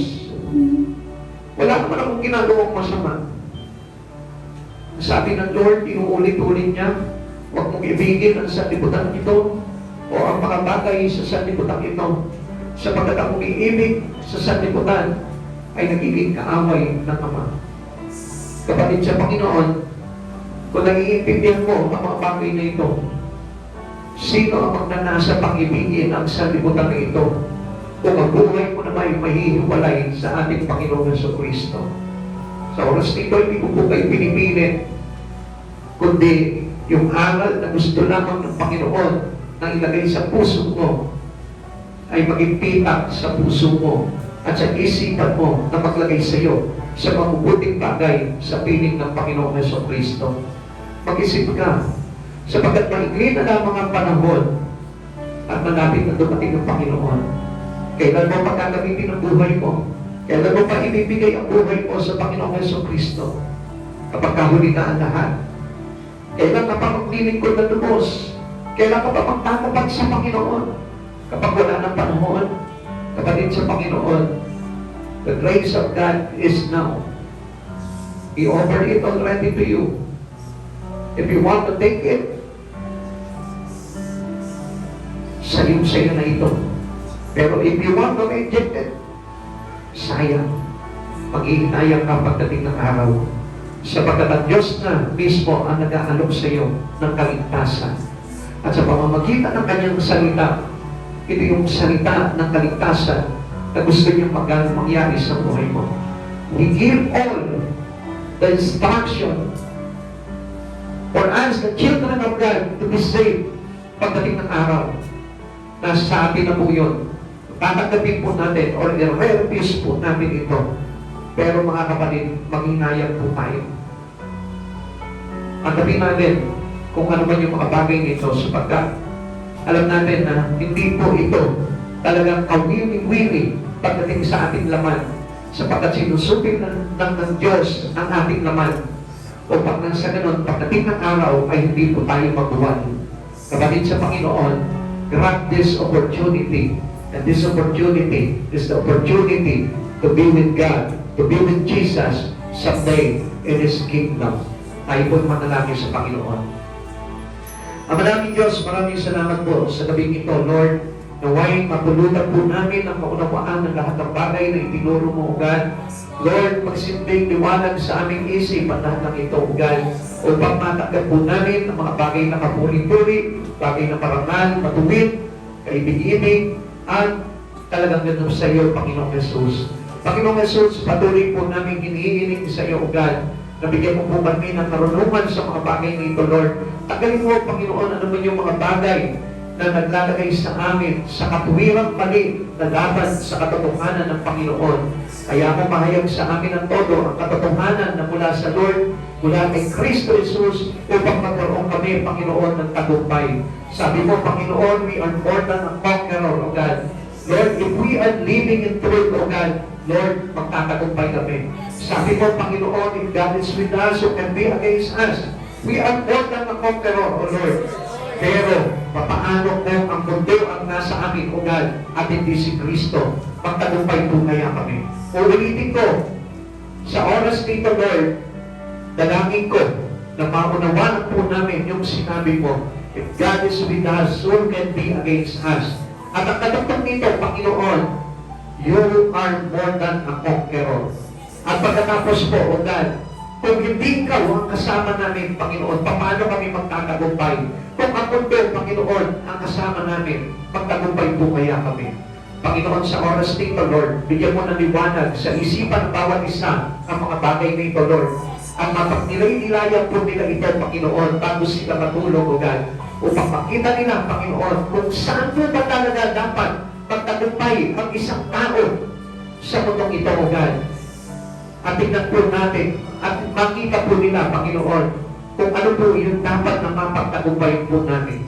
Wala naman akong ginagawang masama. Sabi ng Lord, inuulit-ulit niya, huwag mong ibigin ang sanlibutan ito o ang mga bagay sa sanlibutan ito. Sapagkat ang umiibig sa sanlibutan ay nagiging kaaway ng Ama. Kapatid sa Panginoon, kung naiintindihan mo ang mga bagay na ito, sino ang magnanasa pang-ibigin ang sanlibutan na ito kung ang buhay mo naman ay mahihiwalay sa ating Panginoon Jesucristo? Sa oras nito, hindi ko po kayo pinipilit, kundi yung aral na gusto lamang ng Panginoon na ilagay sa puso mo ay maging pitak sa puso mo at sa isipan mo na maglagay sa iyo sa mabubuting bagay sa piling ng Panginoon Jesucristo. Mag-isip ka, sapagkat maigli na lamang ang panahon at malapit na dumating ang Panginoon. Kailan mo pagkagamitin ang buhay mo? Kailan mo pa ibibigay ang buhay mo sa Panginoong Jesucristo? Kapag kahuli na ang lahat. Kailan ka pa maglilingkod na lubos? Kailan ka pa magtatapat sa Panginoon? Kapag wala ng panahon, kapatid sa Panginoon, the grace of God is now. He offered it already to you. If you want to take it, sa'yo na ito. Pero if you want to reject it, sayang. Mag-iinayang ka pagdating ng araw. Sapagkat ang Diyos na mismo ang nag-aalok sa iyo ng kaligtasan. At sa pamamagitan ng kanyang salita, ito yung salita ng kaligtasan na gusto niyang mangyari sa buhay mo. He gave all the instruction for us, the children of God, to be saved pagdating ng araw. Nasa atin na po yun. Tatanggapin po natin or i-refuse po natin ito. Pero mga kapatid, maghinayang po tayo. Tanggapin natin kung ano man yung mga bagay nito sapagkat alam natin na hindi po ito talagang kawili-wili pagdating sa ating laman sapagkat sinusupin ng Diyos ang ating laman upang nang sa ganun, pagdating ng araw ay hindi po tayo mabuwan. Kapatid sa Panginoon, grab this opportunity. And this opportunity is the opportunity to be with God, to be with Jesus someday in His kingdom. Tayo po'y manalangin sa Panginoon. Ang maraming Diyos, maraming salamat po sa gabing ito, Lord. Naway mapulutan po namin ang maunawaan ng lahat ng bagay na itinuro mo, God. Lord, magsilbing liwanag sa aming isip at lahat ng ito, God, upang matanggap po namin ang mga bagay na kapuri-puri, bagay na parangal, matuwid, kaibig-ibig, at talagang ganun sa iyo, Panginoong Jesus. Panginoong Jesus, patuloy po namin hinihiling sa iyo, God, na bigyan mo po kami ng karunungan sa mga bagay nito, Lord. Tagalin mo, Panginoon, ano man yung mga bagay na naglalagay sa amin sa katuwirang mali na laban sa katotohanan ng Panginoon. Kaya mo mahayag sa amin ang todo ang katotohanan na mula sa Lord, mula kay Kristo Jesus, upang magkaroon kami, Panginoon, ng tagumpay. Sabi mo, Panginoon, we are more than a conqueror, O God. Lord, if we are living in truth, O God, Lord, magtatagumpay kami. Sabi mo, Panginoon, if God is with us, who can be against us? We are more than a conqueror, O Lord. Pero, papaano kung ang mundo ang nasa amin, O God, at hindi si Kristo? Magtagumpay po kaya kami. Ulitin ko, sa oras nito, Lord, dalangin ko na maunawaan po namin yung sinabi mo, if God is with us, who can be against us? At ang katapang nito, Panginoon, you are more than a conqueror. At pagkatapos po, O God, kung hindi ikaw ang kasama namin, Panginoon, paano kami magtatagumpay? Kung ang mundo, Panginoon, ang kasama namin, magtagumpay po kaya kami. Panginoon, sa oras nito, Lord, bigyan mo ng liwanag sa isipan ng bawat isa ang mga bagay nito, Lord. At mapagnilay-nilayan po nila ito, Panginoon, bago sila matulog, O God, upang makita nila, Panginoon, kung saan po ba talaga dapat magtagumpay ang isang tao sa mundong ito, O God. At tingnan po natin at makita po nila, Panginoon, kung ano po yung dapat na mapagtagumpayan po namin.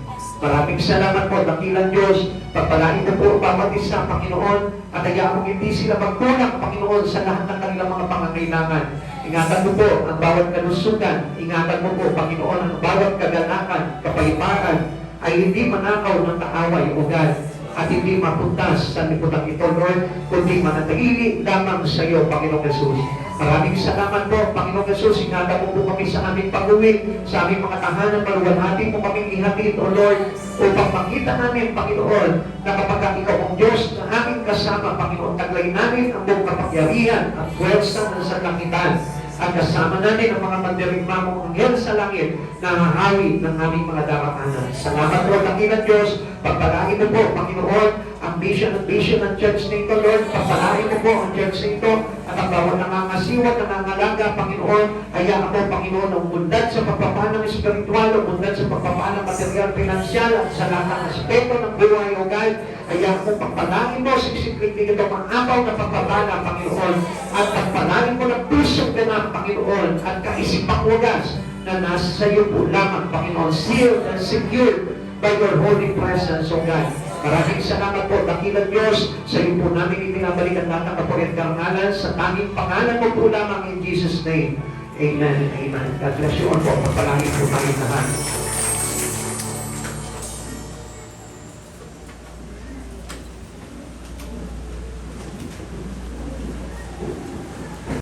Maraming salamat po, dakilang Diyos. Pagpalain mo po ang bawat isa, Panginoon, at hayaan mong hindi sila magkulang, Panginoon, sa lahat ng kanilang mga pangangailangan. Ingatan mo po ang bawat kalusugan. Ingatan mo po, Panginoon, ang bawat kaganakan, kapayapaan, ay hindi manakaw ng kaaway, O God, at hindi mapuntas sa liputan ito, Lord, kundi manatili lamang sa iyo, Panginoong Jesus. Maraming salamat po, Panginoong Jesus. Ingatan mo po kami sa aming pag-uwi, sa aming mga tahanan, maluwalhati mo kaming ihatid, O Lord, upang makita namin, Panginoon, na kapag ikaw ang Diyos na aming kasama, Panginoon, taglay namin ang buong kapangyarihan at pwersa ng sanlangitan. At kasama natin ang mga mandirigmamong anghel sa langit na hahawi ng aming mga daraanan. Salamat po, dakilang Diyos. Pagpalain mo po, Panginoon, ang vision ng church na ito, Lord. Pagpalain mo po ang church na ito at ang bawat nangangasiwat, nangangalaga, Panginoon. Hayaan po, Panginoon, ang mundad sa pagpapanang espiritual, ang mundad sa pagpapanang material, pinansyal, at sa lahat ng aspeto ng buhay, O God. Hayaan mo, pagpalain mo, sisikling din ito maapaw na pagpapala, Panginoon. At pagpalain mo ng pusong ganap, Panginoon, at kaisipang wagas na nasa sa iyo po lamang, Panginoon, sealed and secured by your holy presence, O God. Maraming salamat po, dakilang Diyos. Sa iyo po namin ibinabalik ang lahat ng kapurihan karangalan sa tanging pangalan mo po lamang in Jesus' name. Amen and amen. God bless you all po. Pagpalain po tayong lahat.